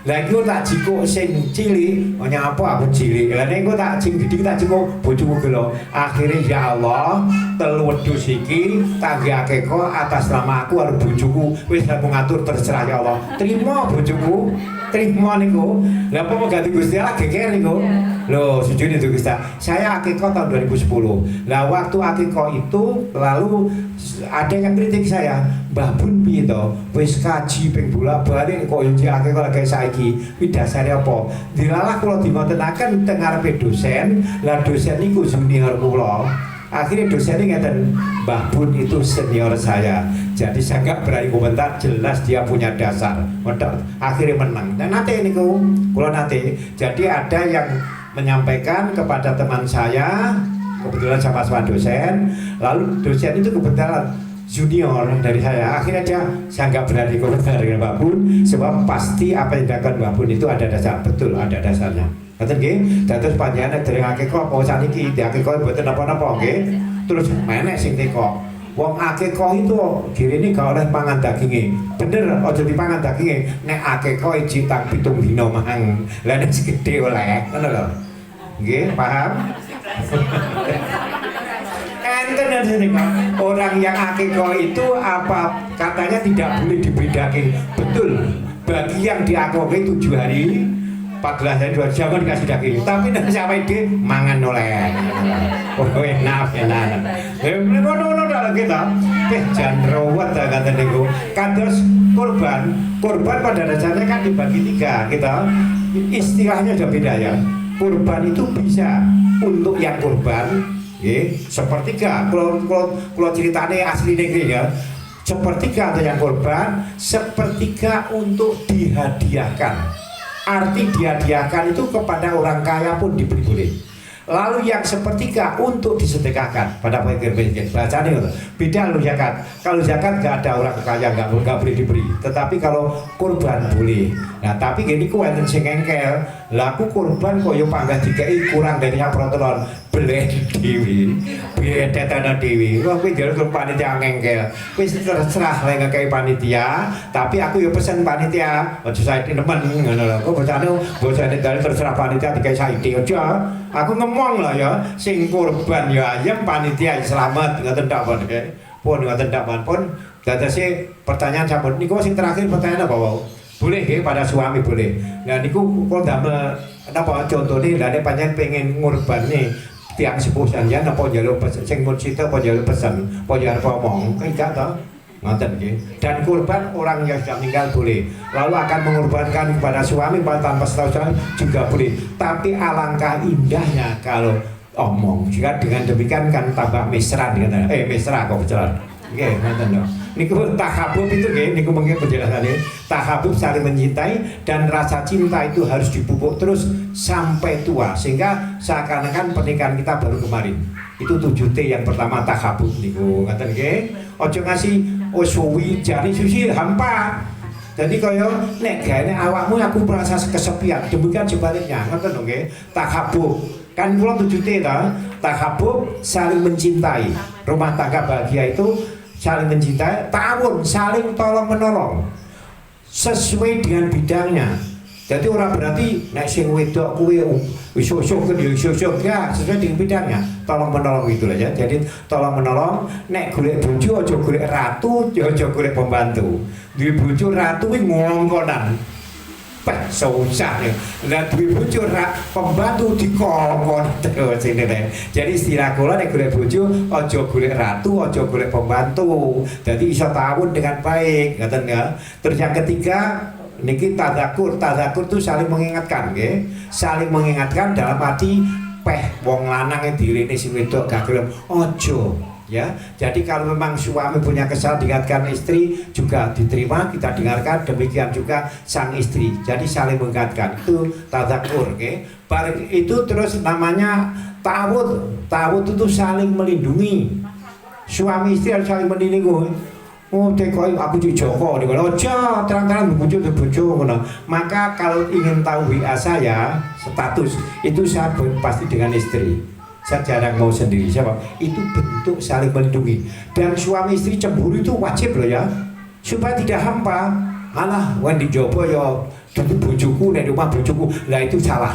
Lah iku tak jikuk sing cilik, nyapa aku cilik. Lah nek tak sing gedhe tak jikuk bojoku gelo. Akhire ya Allah, telu wedhus iki kangge akeko atas nama aku karo bojoku. Wis aku ngatur terserah ya Allah. Terima bojoku, terima niku. Lah apa mau ganti Gusti Allah geger niku. Loh, sujud itu Gusti. Saya akeko tahun 2010. Lah waktu akeko itu lalu ada yang kritik saya. Mbah Bun piye to? Wis kaji ping bolak-balik kok yo akeko lagi saiki. Kuwi dasare apa? Dilalah kula dimontenaken teng ngarepe dosen. Lah dosen niku junior kula. Akhirnya dosennya ngeten, Mbah Bun itu senior saya. Jadi saya nggak berani komentar, jelas dia punya dasar. Akhirnya menang. Dan nanti niku, kula nanti. Jadi ada yang menyampaikan kepada teman saya, kebetulan sama-sama dosen. Lalu dosen itu kebetulan junior dari saya. Akhirnya saya nggak berani komentar dengan Mbah Bun, sebab pasti apa yang dilakukan Mbah Bun itu ada dasar, betul ada dasarnya. Ngoten nggih, dados panjenengan dereng akikah apa saniki diakikah mboten napa-napa nggih. Terus menek sing teko. Wong akikah itu direne gak oleh pangan daginge. Bener aja dipangan daginge. Nek akikah citang 7 dina mang. Lah nek segede oleh, ngono lho. Nggih, paham? Enten niku. Orang yang akikah itu apa katanya tidak boleh dibedakan. Betul. Bagi yang diakikah 7 hari 14 hari 2 jam dikasih daging, tapi nanti siapa ide mangan oleh. Oh enak. Ngono dak kita. Jangan rawat kata niku. Kados kurban pada dasarnya kan dibagi 3 kita. Istilahnya ada beda ya. Kurban itu bisa untuk yang kurban Nggih, sepertiga kalau ceritane asli negeri ya. Sepertiga untuk yang korban, sepertiga untuk dihadiahkan. Arti dihadiahkan itu kepada orang kaya pun diberi boleh. Lalu yang sepertiga untuk disedekahkan pada fakir miskin. Bacanya itu beda lo zakat. Kalau zakat nggak ada orang kaya nggak boleh diberi. Tetapi kalau kurban boleh. Nah tapi gini ku enten sing engkel. Laku kurban kok yo panggah dikai kurang dari yang protolon. Beli dewi, beda tanah dewi. Wah kuwi jalur panitia engkel. Wis terserah lek ngekei panitia. Tapi aku yo pesen panitia. Aja saiki nemen ngono lho. Kok bocane dalem terserah panitia dikai saiki aja. Aku ngomong lah ya, sing kurban ya ayam panitia selamat ngoten tok pun nggih. Pun ngoten tok pun. Dadase pertanyaan sampun niku sing terakhir pertanyaan apa wae? Boleh nggih pada suami boleh. Nah niku kok damel napa contone lha nek pancen pengen ngurbane tiang sepuh sampeyan napa njaluk sing mun sita apa njaluk pesen, apa njaluk omong, kan gak to? Ngoten nggih. Dan kurban orang yang sudah meninggal boleh. Lalu akan mengorbankan kepada suami tanpa setahu juga boleh. Tapi alangkah indahnya kalau omong. Jika dengan demikian kan tambah mesra dengan mesra kok jalan. Nggih, ngoten lho. Niku tahabub itu nggih, niku mungkin penjelasannya. Tahabub saling mencintai dan rasa cinta itu harus dipupuk terus sampai tua sehingga seakan-akan pernikahan kita baru kemarin. Itu 7T yang pertama tahabub niku ngoten nggih. Ojo ngasih suwi jari susi hampa. Jadi kaya nek gaene awakmu aku merasa kesepian, demikian sebaliknya. Ngoten lho nggih. Tahabub. Kan kula 7T ta. Tahabub saling mencintai. Rumah tangga bahagia itu saling mencintai, ta'awun saling tolong menolong sesuai dengan bidangnya. Jadi orang berarti nek sing wedok kuwi iso-iso ke iso-iso ya sesuai dengan bidangnya. Tolong menolong itulah ya. Jadi tolong menolong nek golek bojo aja golek ratu, aja golek pembantu. Duwe bojo ratu kuwi ngongkonan. Susah nih. Lah duwe bojo pembantu dikongkon terus ini nih. Jadi istilah kula nek golek bojo aja golek ratu, aja golek pembantu. Jadi iso tawun dengan baik, ngoten ya. Terus yang ketiga niki tadakur itu saling mengingatkan nggih. Saling mengingatkan dalam arti wong lanang yang direne sing wedok gak gelem aja. Ya, jadi kalau memang suami punya kesalahan diingatkan istri juga diterima, kita dengarkan, demikian juga sang istri. Jadi saling mengingatkan itu tadakur, okay? Itu terus namanya ta'awud. Ta'awud itu saling melindungi. Suami istri harus saling melindungi. Oh, tekoi aku Joko, aja terang-terang bojo. Maka kalau ingin tahu WA saya status itu saya pasti dengan istri. Saya jarang mau sendiri, siapa? Itu bentuk saling melindungi. Dan suami istri cemburu itu wajib loh ya, supaya tidak hampa. Alah, wan dijopo ya, dulu bojoku, nek rumah bojoku, lah itu salah,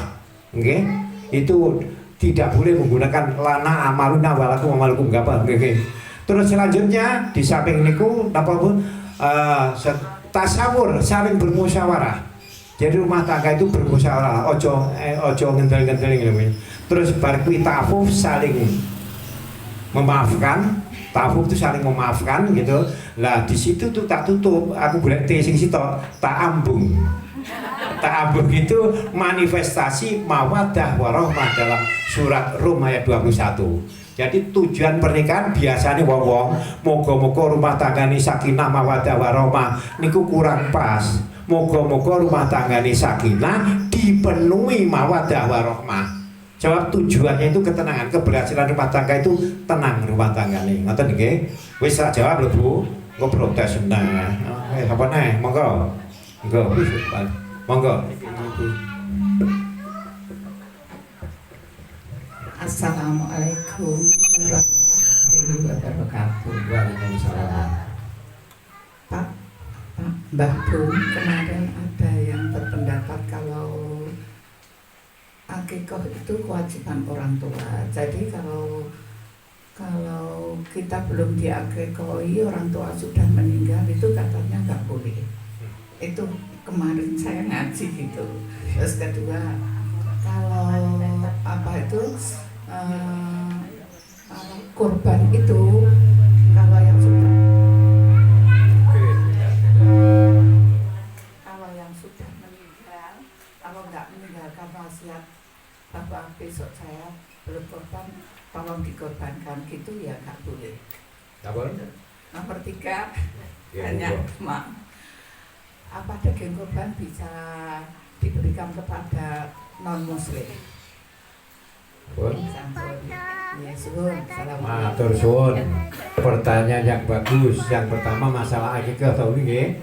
oke? Okay? Itu tidak boleh menggunakan lana amaluna walakum amalukum enggak apa, oke? Okay? Terus selanjutnya di samping niku apa pun tasawur, saling bermusyawarah. Jadi rumah tangga itu bermusyawarah, ojo ngendel-ngendel ngene. Terus barkuwi ta'afuf saling memaafkan. Ta'afuf itu saling memaafkan gitu. Lah di situ tuh tak tutup, aku golek T sing sitok, ta'ambung. Ta'ambung itu manifestasi mawaddah warahmah dalam surat Rum ayat 21. Jadi tujuan pernikahan biasanya wong-wong moga-moga rumah tanggane sakinah mawaddah warahmah niku kurang pas. Moga-moga rumah tanggane sakinah dipenuhi mawaddah warahmah. Jawab tujuannya itu ketenangan, keberhasilan rumah tangga itu tenang rumah tangga nih. Ngoten nggih. Wis tak jawab lho Bu. Engko protes meneh. Apa neh? Monggo. Monggo. Assalamualaikum warahmatullahi wabarakatuh. Waalaikumsalam. Pak Mbah Bu, kemarin ada yang berpendapat kalau akikoh itu kewajiban orang tua. Jadi kalau kita belum diakikoi, orang tua sudah meninggal, itu katanya nggak boleh. Itu kemarin saya ngaji gitu. Terus kedua, kalau kurban itu kalau yang sudah meninggal, kalau nggak meninggalkan wasiat bahwa besok saya belum korban, tolong dikorbankan gitu ya nggak boleh. Apa? Nomor 3, Ya, hanya monggo. apa daging korban bisa diberikan kepada non muslim. Pun. Sampun. Ya suwun. Matur suwun. Pertanyaan yang bagus. Yang pertama masalah akikah tahu nggih.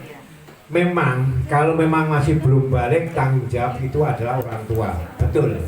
Memang kalau memang masih belum balik, tanggung jawab itu adalah orang tua. Betul.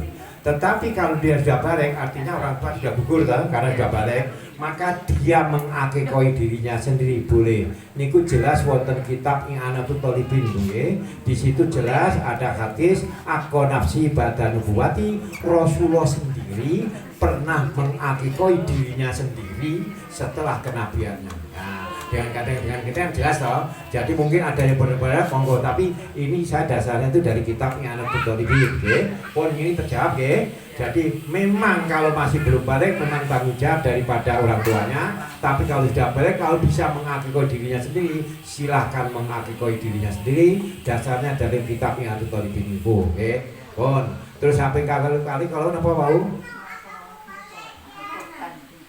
Tetapi kalau dia sudah balik, artinya orang tua sudah gugur kan, karena sudah balik, maka dia mengakikoi dirinya sendiri boleh. Niku jelas wonten kitab I'anatul Thalibin nggih. Di situ jelas ada hadis aku nafsi badan nubuwati, Rasulullah sendiri pernah mengakikoi dirinya sendiri setelah kenabiannya. Nah, dengan kita yang jelas toh. Jadi mungkin ada yang berbeda monggo, tapi ini saya dasarnya itu dari kitab I'anatul Thalibin nggih. Pun ini terjawab nggih. Jadi memang kalau masih belum balik memang tanggung jawab daripada orang tuanya. Tapi kalau sudah balik, kalau bisa mengakikoi dirinya sendiri, silahkan mengakikoi dirinya sendiri. Dasarnya dari kitab I'anatul Thalibin itu, nggih. Pun terus sampai kali kalau napa mau?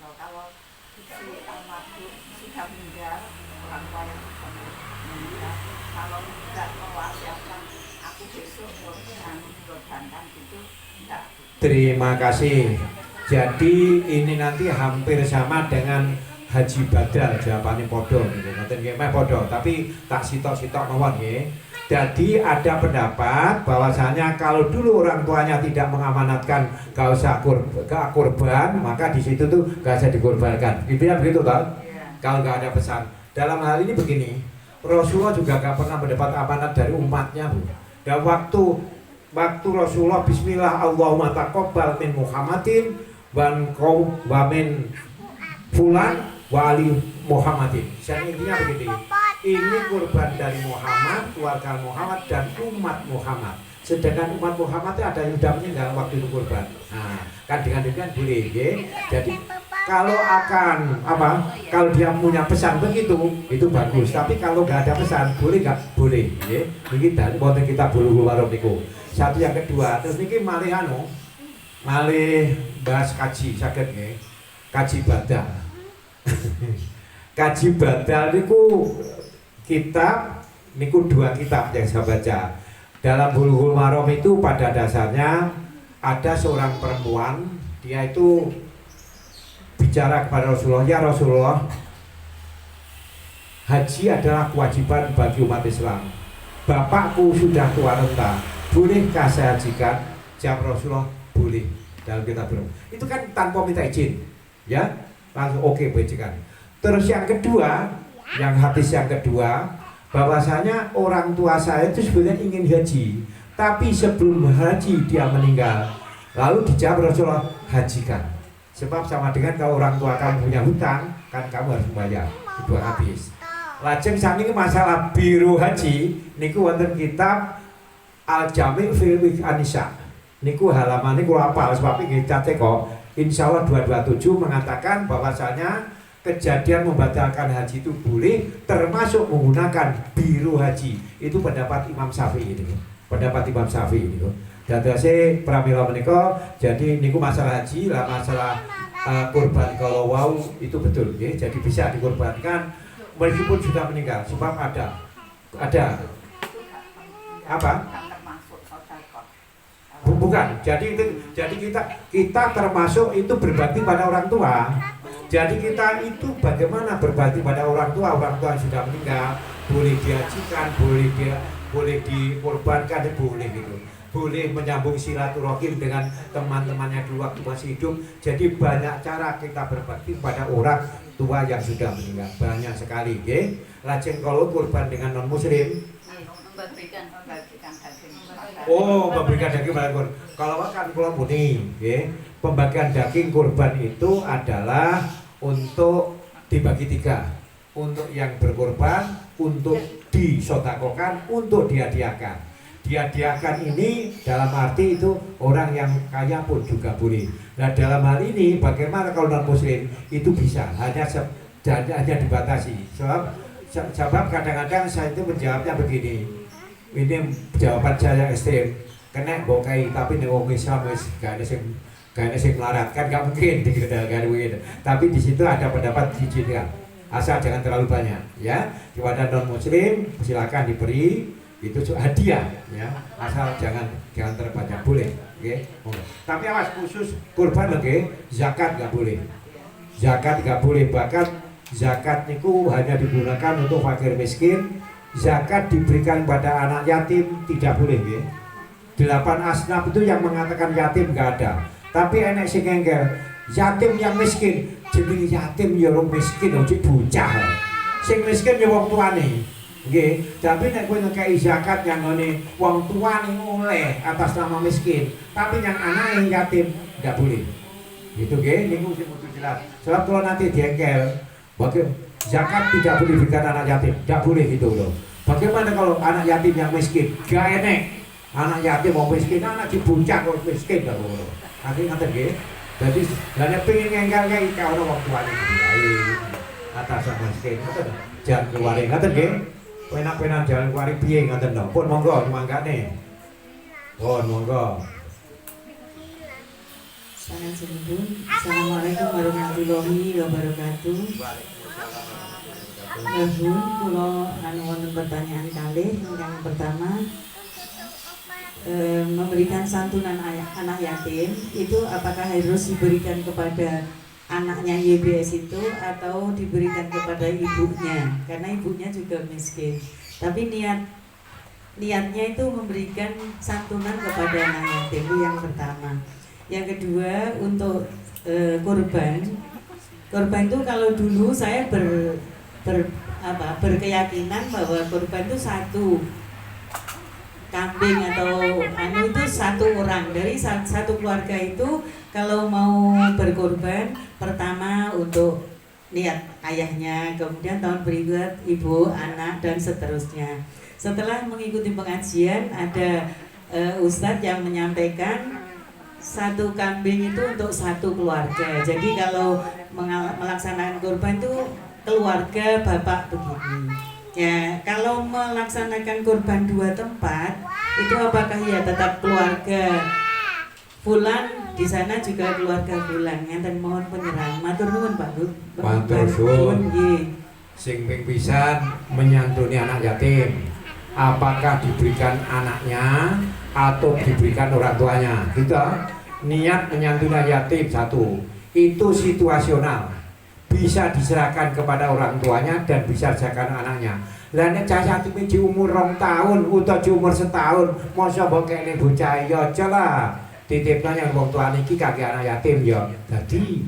Kalau si almarhum sudah meninggal, orang tua yang meninggal, kalau tidak mewasiatkan aku besok korbankan itu tidak. Terima kasih. Jadi ini nanti hampir sama dengan haji badal, jawabannya podo gitu. Nanti nggih meh podo, tapi tak sitok-sitok mawon nggih. Jadi ada pendapat bahwasanya kalau dulu orang tuanya tidak mengamanatkan gak usah kurban, maka di situ tuh gak usah dikorbankan. Intinya begitu toh? Kalau nggak ada pesan. Dalam hal ini begini, Rasulullah juga gak pernah mendapat amanat dari umatnya, Bu. Dan waktu Rasulullah Bismillah Allahumma taqabbal min Muhammadin wa min fulan wa ali Muhammadin. Jadi intinya begini, ini kurban dari Muhammad, keluarga Muhammad dan umat Muhammad. Sedangkan umat Muhammad itu ada yang sudah meninggal waktu itu kurban. Nah, kan dengan demikian boleh, ya. Jadi kalau akan kalau dia punya pesan begitu, itu bagus. Tapi kalau nggak ada pesan, boleh nggak? Boleh, ya. Ini dari bonten kita Bulughul Maram niku. Satu yang kedua, terus niki malih bahas kaji saged nggih. Kaji badal. Kaji badal niku kitab niku 2 kitab yang saya baca. Dalam Bulughul Maram itu pada dasarnya ada seorang perempuan, dia itu bicara kepada Rasulullah, ya Rasulullah, haji adalah kewajiban bagi umat Islam. Bapakku sudah tua renta, bolehkah saya hajikan? Jawab Rasulullah, boleh. Dalam kitab belum. Itu kan tanpa minta izin, ya langsung oke hajikan. Terus yang kedua, yang hadis yang kedua, bahwasanya orang tua saya itu sebenarnya ingin haji, tapi sebelum haji dia meninggal. Lalu dijawab Rasulullah, hajikan. Sebab sama dengan kalau orang tua kamu punya hutang, kan kamu harus membayar, itu habis. Lajeng sami masalah biru haji, niku wonten kitab Al-Jami' fil Anisa. Niku halaman niku apal sebab iki cate kok. Insyaallah 227 mengatakan bahwasanya kejadian membatalkan haji itu boleh, termasuk menggunakan biru haji. Itu pendapat Imam Syafi'i itu. Pendapat Imam Syafi'i itu. Dadose pramila menika, jadi niku masalah haji lah, masalah kurban kalau wau itu betul nggih. Jadi bisa dikorbankan meskipun sudah meninggal, sebab ada apa? Bukan. Jadi kita termasuk itu berbakti pada orang tua. Jadi kita itu bagaimana berbakti pada orang tua yang sudah meninggal, boleh dihajikan, boleh dikorbankan, boleh gitu. Boleh menyambung silaturahim dengan teman-temannya dulu waktu masih hidup. Jadi banyak cara kita berbakti pada orang tua yang sudah meninggal, banyak sekali, nggih. Lajeng kalau kurban dengan non muslim, Membagikan daging. memberikan daging pada kurban. Kalau kan kula muni, nggih, pembagian daging kurban itu adalah untuk dibagi 3. Untuk yang berkorban, untuk disodakokan, untuk dihadiahkan. Dihadiahkan ini dalam arti itu orang yang kaya pun juga boleh. Nah dalam hal ini bagaimana kalau non muslim itu bisa hanya dibatasi. Sebab kadang-kadang saya itu menjawabnya begini. Ini jawaban saya ekstrim. kena bokai tapi nek wong Islam wis gak ada sing melarat kan gak mungkin digedalkan begitu. Tapi di situ ada pendapat diizinkan. Asal jangan terlalu banyak ya. Kepada non muslim silakan diberi itu hadiah ya. Asal jangan terbanyak boleh. Oke. Tapi awas khusus kurban lagi zakat gak boleh. Zakat gak boleh, bahkan zakat niku hanya digunakan untuk fakir miskin. Zakat diberikan pada anak yatim tidak boleh ya. 8 asnaf itu yang mengatakan yatim gak ada. Tapi enek sing engger, yatim yang miskin, jenenge yatim ya wong miskin ojo bocah. Sing miskin ya wong tuane. Nggih, tapi nek kowe ngekeki zakat yang ngene wong tuane oleh atas nama miskin, tapi yang anake yatim enggak boleh. Gitu nggih, niku sing kudu jelas. Sebab kalau nanti diengkel, zakat tidak boleh diberikan anak yatim, enggak boleh gitu loh. Bagaimana kalau anak yatim yang miskin? Gak enek. Anak yatim mau miskin, anak dibuncak kok miskin enggak boleh. Akhirnya ngaten nggih. Jadi lan pengen ngengkel kayak kalau wong tuane iki atas sama miskin. Ngoten. Jangan keluar ngaten nggih. Penak-penak jalan keluar piye ngaten to. Pun monggo mangkane. Pun monggo. Assalamualaikum warahmatullahi wabarakatuh. Nuhun kula wonten pertanyaan kalih. Yang pertama, memberikan santunan anak yatim itu apakah harus diberikan kepada anaknya YBS itu atau diberikan kepada ibunya, karena ibunya juga miskin. Tapi niatnya itu memberikan santunan kepada anak yatim, itu yang pertama. Yang kedua, untuk korban itu kalau dulu saya berkeyakinan bahwa korban itu satu kambing atau itu satu orang dari satu keluarga itu. Kalau mau berkorban, pertama untuk niat ayahnya, kemudian tahun berikut ibu, anak, dan seterusnya. Setelah mengikuti pengajian, ada ustadz yang menyampaikan satu kambing itu untuk satu keluarga. Jadi kalau melaksanakan korban itu keluarga bapak begini. Ya, kalau melaksanakan korban 2 tempat, itu apakah ya tetap keluarga Fulan, di sana juga keluarga Fulan. Ngenten mohon penyerahan. Matur nuwun Pak Bu. Matur suwun. Sing ping pisan menyantuni anak yatim. Apakah diberikan anaknya atau diberikan orang tuanya? Kita niat menyantuni yatim satu. Itu situasional. Bisa diserahkan kepada orang tuanya dan bisa diserahkan anaknya. Lah nek cah yatim di umur 2 tahun utawa di umur 1 tahun, mosok mbok kene bocah ya aja lah. Titipnya yang wong tuane iki kaki anak yatim ya. Dadi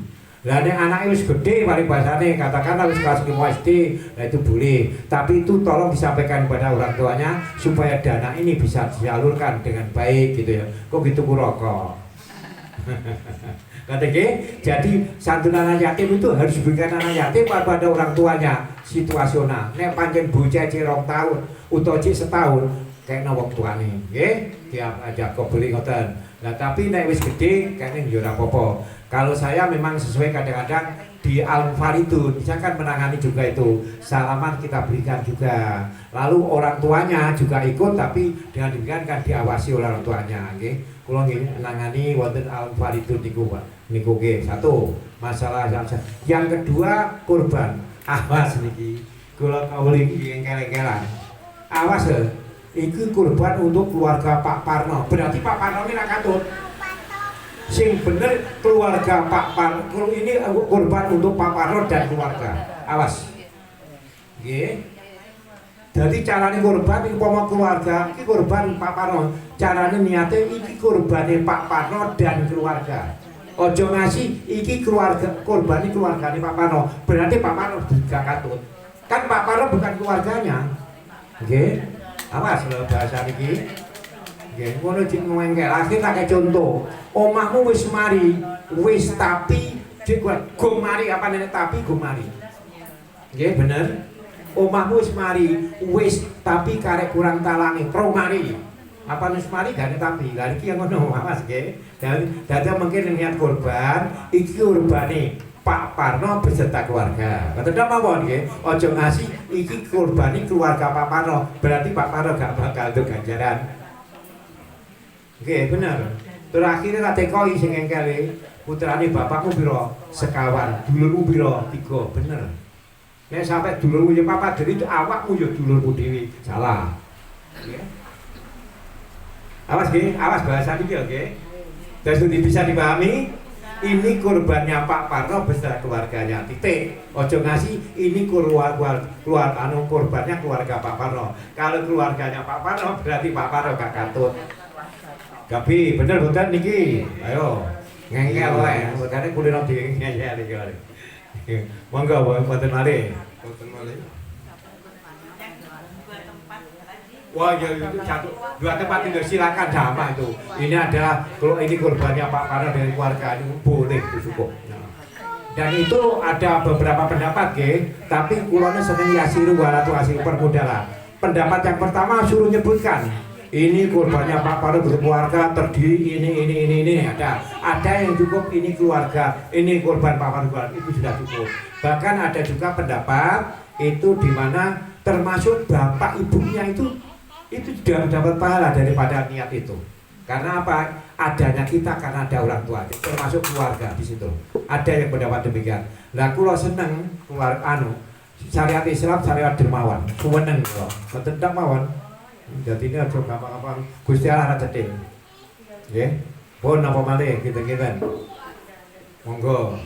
lah nek anake wis gedhe paribasane, katakanlah wis kelas 5 SD, nah itu boleh. Tapi itu tolong disampaikan kepada orang tuanya supaya dana ini bisa disalurkan dengan baik gitu ya. Kok gitu ku rokok. Kata jadi santunan anak yatim itu harus diberikan anak yatim pada orang tuanya, situasional. Nek pancen bocah 2 tahun utawa 1 tahun kayak wong tuane, nggih, tiap aja kok beli ngoten. Nah, tapi nek wis gede kayaknya yo ora apa-apa. Kalau saya memang sesuai kadang-kadang di Al-Faridun, misalkan menangani juga itu, salaman kita berikan juga. Lalu orang tuanya juga ikut, tapi dengan demikian kan diawasi oleh orang tuanya, nggih. Kula nggih menangani wonten Al-Faridun niku, Pak. Niku nggih satu masalah yang kedua kurban. Awas niki. Kula kawuli iki engkel-engkelan. Awas lho. Iki kurban untuk keluarga Pak Parno. Berarti Pak Parno ini nak katut. Sing bener keluarga Pak Parno ini kurban untuk Pak Parno dan keluarga. Awas. Nggih. Jadi carane kurban iki umpama keluarga, iki kurban Pak Parno. Carane niate iki kurbane Pak Parno dan keluarga. Ojo ngasih iki keluarga kurban iki keluargane Pak Parno. Berarti Pak Parno juga katut. Kan Pak Parno bukan keluarganya. Nggih. Awas lho bahasa niki. Nggih, ngono cek ngengkel. Akhir tak contoh. Omahmu wis mari, wis tapi go mari apa nenek tapi go mari. Nggih, bener. Omahmu wis mari, wis tapi karek kurang talangi, pro mari. Apa wis mari gak tapi. Lah iki yang ngono, awas nggih. Dadi mungkin niat korban, iki kurbane Pak Parno beserta keluarga. Kata mawon nggih, aja ngasih iki kurbani keluarga Pak Parno. Berarti Pak Parno gak bakal untuk ganjaran. Nggih, bener. Terus akhirnya tak tekoki sing engkele, putrane bapakmu pira? Sekawan. Dulurmu pira? 3. Bener. Nek sampai dulurmu ya papa dari itu awakmu ya dulurmu dhewe. Salah. Nggih. Awas nggih, awas bahasa iki nggih. Dan sudah bisa dipahami, ini kurbannya Pak Parno beserta keluarganya. Titik. Ojo ngasih ini kurbannya keluarga Pak Parno. Kalau keluarganya Pak Parno berarti Pak Parno gak katut. Gapi, bener bener niki. Ayo, ngengel wae. Makane kulino ngengel iki. Monggo mboten malih. Boten malih. Wah ya itu dua tempat tinggal silakan sama itu. Ini ada kalau ini korbannya Pak Parno dari keluarga ini boleh itu cukup. Nah. Dan itu ada beberapa pendapat tapi kulonnya seneng yasiru walatu asir permudalah. Pendapat yang pertama suruh nyebutkan ini korbannya Pak Parno berkeluarga terdiri ini ada yang cukup ini keluarga ini korban Pak Parno itu sudah cukup. Bahkan ada juga pendapat itu di mana termasuk bapak ibunya itu sudah mendapat pahala daripada niat itu. Karena apa? Adanya kita karena ada orang tua, termasuk keluarga di situ. Ada yang pendapat demikian. Lah kula seneng keluarga syariat Islam syariat dermawan. Suweneng kula. Mboten tak mawon. Dadi ini aja gampang-gampang Gusti Allah cetil. Nggih. Pun napa malih kita-kita. Monggo.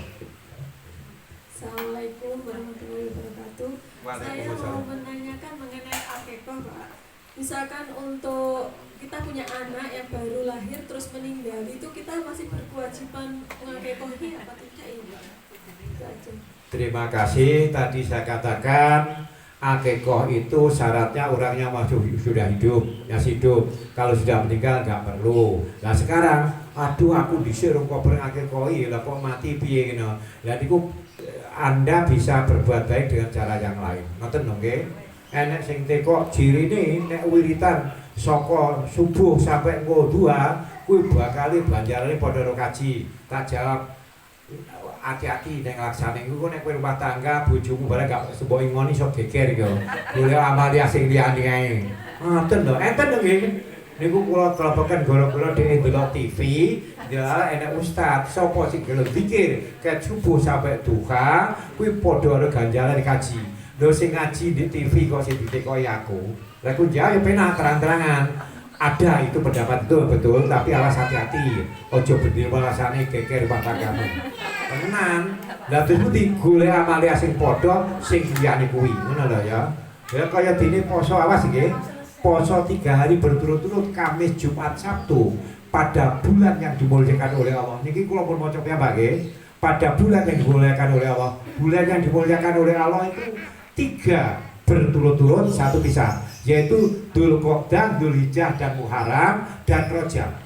Assalamualaikum warahmatullahi wabarakatuh. Saya mau menanyakan mengenai akikah, Pak. Misalkan untuk kita punya anak yang baru lahir terus meninggal, itu kita masih berkewajiban mengakikahnya apa tidak ini? Itu aja. Terima kasih. Tadi saya katakan akikoh itu syaratnya orangnya sudah masih hidup. Kalau sudah meninggal nggak perlu. Nah sekarang, aduh aku disuruh kok berakikohi, lah kok mati piye gitu. Lah niku Anda bisa berbuat baik dengan cara yang lain. Ngoten lho nggih. Enek sing teko jirine nek wiritan saka subuh sampai engko 2 kuwi bakale banjarane padha karo kaji. Tak jawab hati-hati nek laksane iku nek kowe rumah tangga bojomu bareng gak sembo ngoni iso geger iku. Golek amalia sing liyane ae. Ngoten lho, enten nggih. Niku kula kelompokan gara-gara dhek ndelok TV, ya enek ustaz sapa sing gelem zikir ket subuh sampai duha kuwi padha karo ganjaran kaji. Lho sing ngaji di TV kok sing ditekoki aku. Lah aku jawab ya penak terang-terangan. Ada itu pendapat itu betul, tapi awas hati-hati. Ojo bendil rasane geger rumah tanggamu. Tenan. Lah terus digolek amalia sing padha sing liyane kuwi. Ngono lho ya. Ya kaya dene poso awas nggih. Poso 3 hari berturut-turut Kamis, Jumat, Sabtu pada bulan yang dimuliakan oleh Allah. Niki kula pun maca piyambak nggih. Pada bulan yang dimuliakan oleh Allah. Bulan yang dimuliakan oleh Allah itu 3 berturut-turut, 1 pisah, yaitu Dzulqa'dah, Dzulhijjah dan Muharram dan Rajab.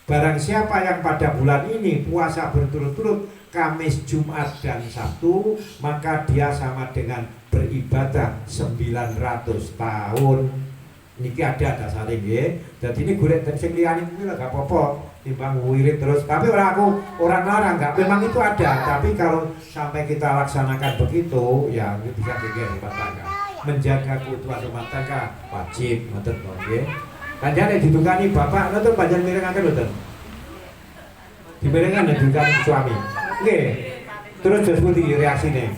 Barang siapa yang pada bulan ini puasa berturut-turut Kamis, Jumat dan Sabtu, maka dia sama dengan beribadah 900 tahun. Niki ada dasare nggih. Dadi ini golek sing liyane kuwi lah gak apa-apa. Timbang wirid terus, tapi orang larang enggak, memang itu ada, tapi kalau sampai kita laksanakan begitu ya bisa geger rumah tangga. Menjaga keutuhan rumah tangga wajib, ngoten nggih. Kanjane ditungani bapak ngoten panjenengan mirengaken mboten? Dimirengan ditungani suami. Nggih. Terus pundi reaksine?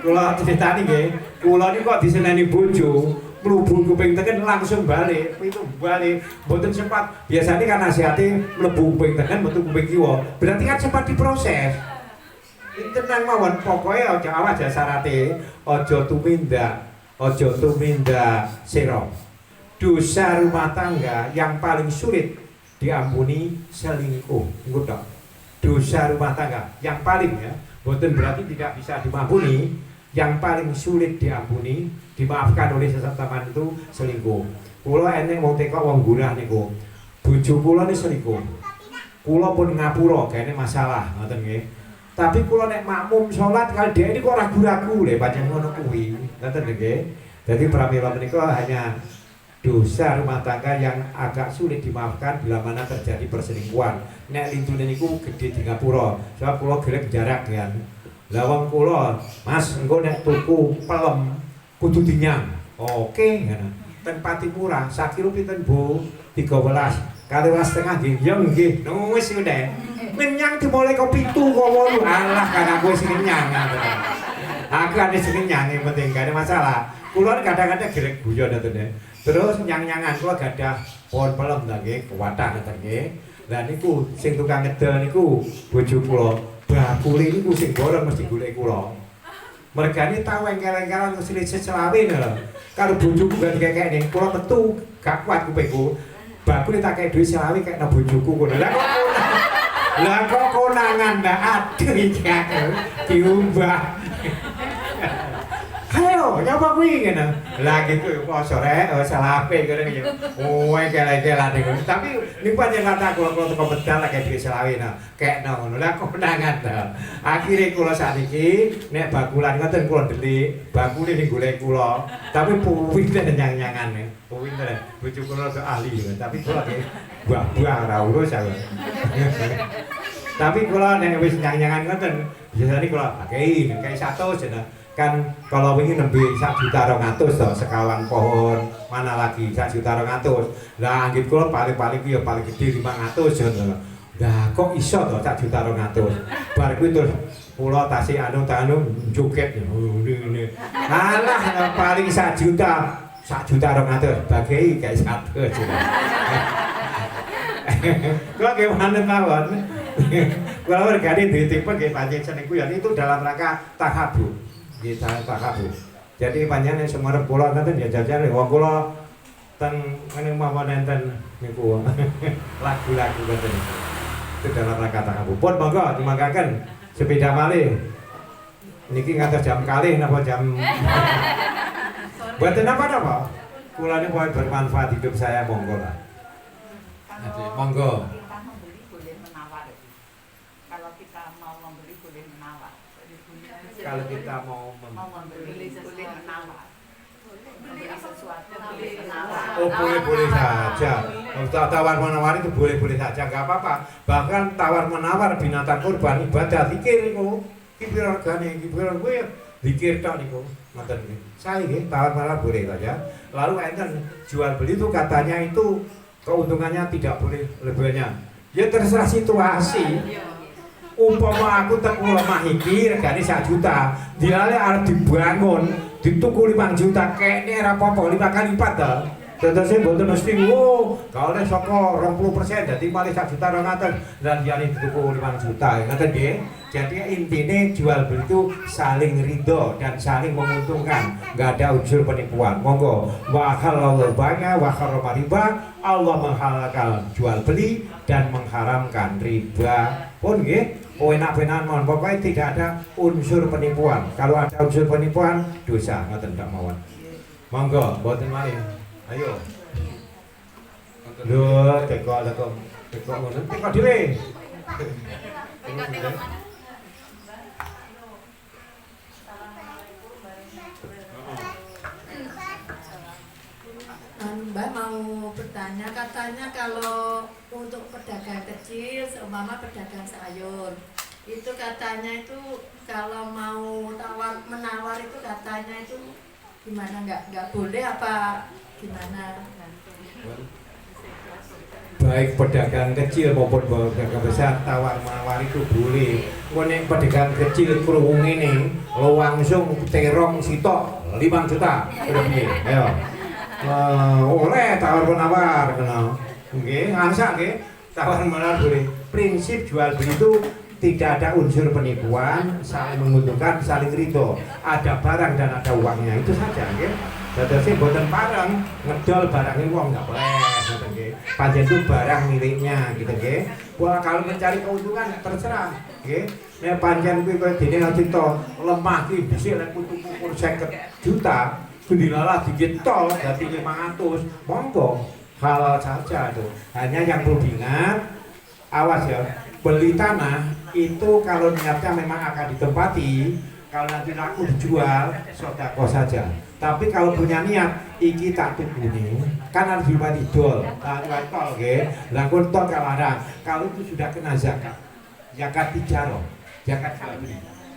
Kula critani nggih, kula niku kok diseneni bojo mlebu kuping teken langsung balik, itu balik, mboten sempat. Biasanya kan nasihate mlebu kuping teken metu kuping kiwa. Berarti kan sempat diproses. Tenang mawon, pokoknya aja awas ya syarate, aja tumindak sira. Dosa rumah tangga yang paling sulit diampuni selingkuh. Engko tok. Dosa rumah tangga yang paling ya, mboten berarti tidak bisa dimampuni. Yang paling sulit diampuni, dimaafkan oleh sesama itu selingkuh. Kula eneng wong teko wong gurah niku. Bojo kula ni selingkuh. Kula pun ngapura kene masalah, ngoten nggih. Tapi kula nek makmum salat kali dhek niku ora ragu-ragu lho pancen ngono kuwi. Ngoten nggih. Dadi pramila menika hanya dosa rumah tangga yang agak sulit dimaafkan bila mana terjadi perselingkuhan. Nek lintune niku gedhe di ngapura. Sebab kula gelem jarak kan. Lah wong kula, Mas, engko nek tuku pelem kudu dinyang. Oke, ngono. ten Patipura, sakilo pinten Bu? 13. Kali 12,5 nggih. Ya nggih. Wis udah. Kenyang dimulai kok 7 kok 8. Alah kan aku wis kenyang. Aku ada kenyang yang penting gak ada masalah. Kula kadang-kadang gelek guyon ngoten ya. Terus nyang-nyangan kula gadah pohon pelem ta nggih, kuwatah ngoten nggih. Lah niku sing tukang ngedel niku bojo kula. Bakule niku sing borong mesti golek kula. Mergane tau engkel-engkelan mesti selawe lho. Karo bojoku gak dikekek ning kula metu gak kuat kupingku. Bakule tak kei dhuwit selawe kek nang bojoku ngono. Lah kok konangan ndak aduh iki aku diumbah. Ayo, nyoba kuwi ngene. Lah gitu poso rek, salape kene iki. Oh, engkel-engkelan niku. Tapi niku pancen kata kula teko medal lek dhuwit selawe nah. Kekno ngono. Lah kok konangan ta. Akhire kula sakniki nek bakulan ngoten kula delik, bakule ning golek kula. Tapi pinter nyang-nyangan. Pinter. Bojo kula sok ahli, tapi kula ki buah-buah ora urus aku. Tapi kula nek wis nyang-nyangan ngoten, biasane kula pakai 100 jeneng. Kan kalau wingi nembe 1.200.000 to sekawan pohon, mana lagi 1.200.000. Lah anggit kula paling-paling ya paling gede 500 jeneng. Lah kok iso to 1.200.000. Bar kuwi terus kula tasih anu joget ngene. Alah paling 1 juta. 1.200.000 bagi kayak 1 juta. Kok gimana mawon? Kula regane ditipe nggih pancen seniku ya itu dalam rangka tahabuk. Nggih tahabuk. Jadi panjenengan Sumerep kula ngoten ya jajan wong kula ten ngene mawon enten niku lagu-lagu ngoten. Itu dalam rangka tahabuk. Pun monggo dimangkaken sepeda malih. Niki ngatos jam kalih napa jam buatan apa? Kula ini buat bermanfaat hidup saya, monggo lah. Monggo. Kita membeli boleh menawar. Kalau kita mau membeli boleh menawar. Kalau kita mau membeli boleh menawar. Membeli sesuatu boleh menawar. Oh boleh saja. Tawar menawar itu boleh saja, nggak apa-apa. Bahkan tawar menawar binatang kurban ibadah zikir niku. Ki pira regane, ki pira kuwi zikir tok niku. Ngoten nggih. Saya nggih tawar menawar boleh saja. Lalu enten jual beli itu katanya itu keuntungannya tidak boleh lebihnya. Ya terserah situasi. Umpama aku teng omah iki regane 1 juta, dilale arep dibangun, dituku 5 juta, kene ora apa-apa 5 kali lipat ta. Tetese mboten mesti kalau saka 20% dadi malih 1.200.000 dan liyane dituku 5 juta. Ngoten nggih. Jadi intinya jual beli itu saling ridho dan saling menguntungkan, nggak ada unsur penipuan. Monggo wa halallahu bai'a wa harrama riba. Allah menghalalkan jual beli dan mengharamkan riba. Pun nggih, enak-enakan mohon pokoknya tidak ada unsur penipuan. Kalau ada unsur penipuan dosa ngoten ndak mawon. Monggo mboten malih. Ayo. Lho, teko ngono. Teko dhewe. Mbak mau bertanya, katanya kalau untuk pedagang kecil, seumpama pedagang sayur, itu katanya itu kalau mau menawar itu katanya itu gimana, nggak boleh apa gimana? Baik pedagang kecil maupun pedagang besar tawar menawar itu boleh. Nek pedagang kecil krungu ngene, langsung terong sitok 5 juta. Ayo. Oleh tawar menawar kena. Nggih, angsak nggih. Tawar menawar boleh. Prinsip jual beli itu tidak ada unsur penipuan, saling menguntungkan, saling ridho. Ada barang dan ada uangnya, itu saja nggih. Dadose mboten pareng ngedol barang wong enggak boleh ngoten nggih. Pancen itu barang miliknya gitu nggih. Wah, kalau mencari keuntungan terserah nggih. Nek pancen kuwi koyo dene cerita lemah ki dhisik lek tuku 50 juta, dilalah dikit tol dadi 500. Monggo, halal saja itu. Hanya yang perlu diingat, awas ya, beli tanah itu kalau niatnya memang akan ditempati, kalau nanti laku dijual, sedekah saja. Tapi kalau punya niat, iki tak tuku ini, kan harus dipati dol, tol nggih. Lah kun tol kalau itu sudah kena zakat tijarah, zakat jual beli.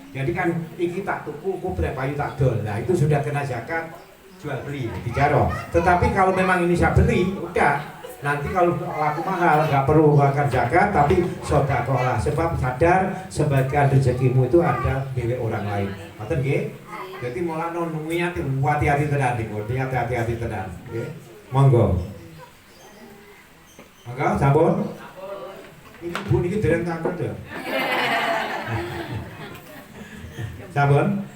Jadi kan iki tak tuku, ku berapa tak dol. Nah itu sudah kena zakat jual beli bicara. Tetapi kalau memang ini saya beli, udah nanti kalau laku mahal nggak perlu makan zakat, tapi sedekahlah sebab sadar sebagian rezekimu itu ada milik orang lain. Ngoten nggih? Jadi malah nunungnya hati-hati tenan niku, hati-hati tenan. Nggih. Monggo. Monggo sampun. Ini Bu niki dereng takut ya. Sampun.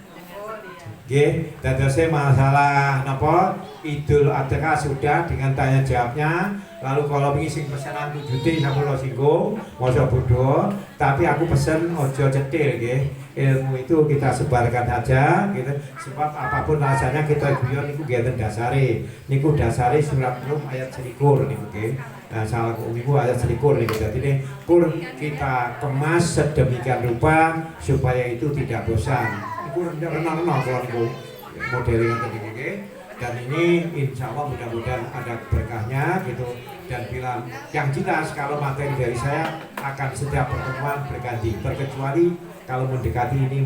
Nggih, dadose masalah napa Idul Adha sudah dengan tanya jawabnya. Lalu kalau ingin sing pesanan 7D sampun lo singgung, maca bodoh, tapi aku pesen ojo cetil nggih. Ilmu itu kita sebarkan saja gitu. Sebab apapun rasanya kita guyon niku nggih dasare. Niku dasare surat Rum ayat 21 niku nggih. Nah, salah niku ayat 21 niku. Dadi pun kita kemas sedemikian rupa supaya itu tidak bosan. Niku renang-renang kalau niku modelnya tadi nggih. Dan ini insya Allah mudah-mudahan ada berkahnya gitu. Dan bilang yang jelas kalau materi dari saya akan setiap pertemuan berganti, terkecuali kalau mendekati ini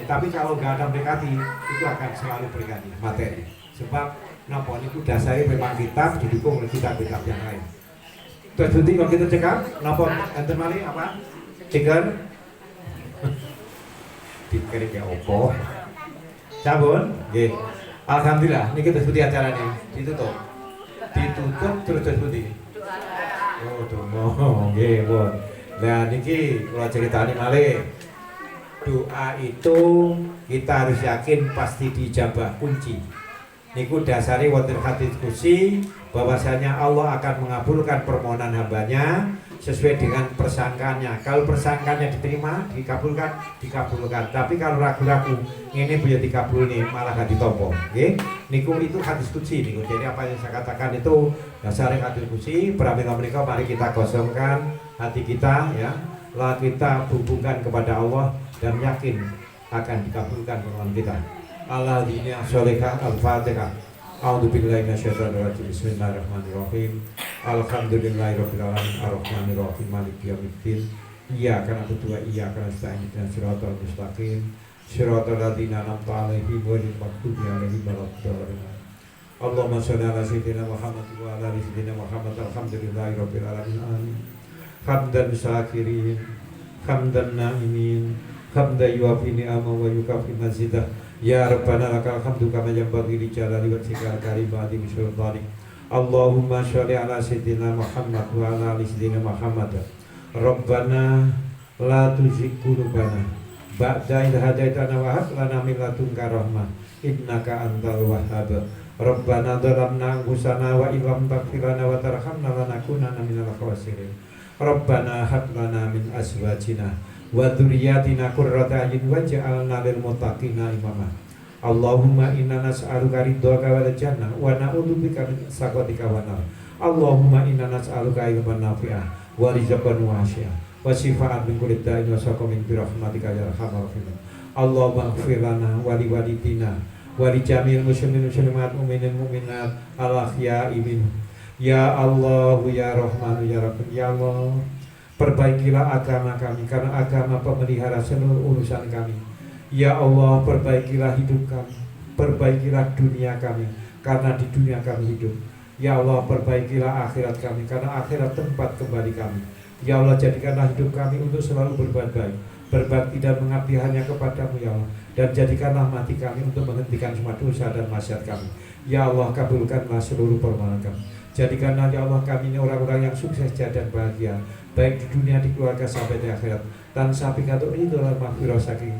tapi kalau nggak ada mendekati itu akan selalu berganti materi. Sebab nopo itu dasarnya memang kitab didukung oleh kitab-kitab yang lain. Terus berarti kalau kita cekap nopo enten mali apa? Chicken dikira kayak opo cabun nggih. Alhamdulillah, ini kita seperti acara ini ditutup terus seperti. Oh, tunggu, nggih, bon. Nah, niki kalau ceritani malih, doa itu kita harus yakin pasti dijabah kunci. Niku dasari wonten hadis qudsi bahwasanya Allah akan mengabulkan permohonan hambanya sesuai dengan persangkaannya. Kalau persangkaannya diterima, dikabulkan. Tapi kalau ragu-ragu, ini punya dikabul nih, malah gak ditompo. Oke? Niku itu hadis qudsi niku. Jadi apa yang saya katakan itu dasarnya hadis qudsi. Pramila menika mari kita kosongkan hati kita ya. Lalu kita hubungkan kepada Allah dan yakin akan dikabulkan permohonan kita. Alladzina sholika al-Fatihah. A'udzubillahi minasyaitonir rajim. Bismillahirrahmanirrahim. Alhamdulillahirabbil alamin arrahmanirrahim maliki yaumiddin. Iyyaka na'budu wa iyyaka nasta'in ihdinas siratal mustaqim. Shiratal ladzina an'amta 'alaihim ghairil maghdubi 'alaihim waladdallin. Allahumma shalli 'ala sayyidina Muhammad wa 'ala ali sayyidina Muhammad. Alhamdulillahirabbil alamin. Amin. Hamdan syakirin, hamdan na'imin, hamdan yuwafi ni'amahu wa yukafi mazidah. Ya Rabbana lakal hamdu kama yanbaghi li jalali wajhikal karim wa azimi sultanik. Allahumma sholli ala sayyidina Muhammad wa ala ali sayyidina Muhammad. Rabbana la tuzigh qulubana ba'da idh hadaitana wa hab lana min ladunka rahmah innaka antal wahhab. Rabbana dhalamna anfusana wa illam taghfir lana wa tarhamna lanakunanna minal khasirin. Rabbana hab lana min azwajina wa dzurriyyatina qurrata a'yun waj'alna lil muttaqina imama. Allahumma inna nas'aluka ridhaka wal jannah wa na'udzubika min sakhatika wan nar. Allahumma inna nas'aluka ilman nafi'ah wa rizqan wasi'ah wa shifaa'an min kulli da'in wa saqamin bi rahmatika ya arhamar rahimin. Allahumma ighfir lana wa li walidina wa li jami'il muslimin muslimat mu'minin mu'minat al ahya'i minhum. Ya Allah ya Rahman ya Rahim. Ya Allah, perbaikilah agama kami karena agama pemelihara seluruh urusan kami. Ya Allah, perbaikilah hidup kami, perbaikilah dunia kami karena di dunia kami hidup. Ya Allah, perbaikilah akhirat kami karena akhirat tempat kembali kami. Ya Allah, jadikanlah hidup kami untuk selalu berbuat baik, berbakti dan mengabdi hanya kepadamu ya Allah. Dan jadikanlah mati kami untuk menghentikan semua dosa dan maksiat kami. Ya Allah, kabulkanlah seluruh permohonan kami. Jadikanlah ya Allah kami ini orang-orang yang sukses dan bahagia, baik di dunia, di keluarga sampai di akhirat. Dan samping katuk ridho lan maghfirah saking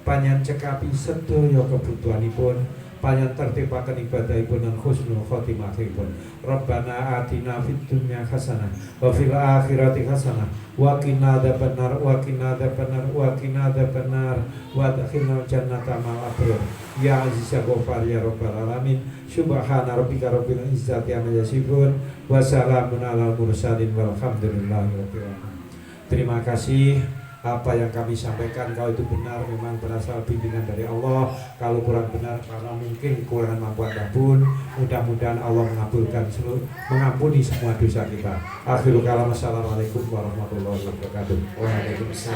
panjenengan cekapi sedaya kebutuhanipun, panjenengan tertibaken ibadahipun dan husnul khotimahipun. Rabbana atina fid dunya hasanah wa fil akhirati hasanah wa qina adzabannar wa qina adzabannar wa qina adzabannar wa adkhilnal jannata ma'al abrar. Ya aziz ya ghafar ya rabbal alamin. Subhana rabbika rabbil izzati amma yasifun wa salamun alal mursalin walhamdulillahi rabbil alamin. Terima kasih. Apa yang kami sampaikan kalau itu benar memang berasal bimbingan dari Allah. Kalau kurang benar karena mungkin kekurangan mampu Anda pun, mudah-mudahan Allah mengampuni semua dosa kita. Akhirul kalam, assalamualaikum warahmatullahi wabarakatuh. Waalaikumsalam.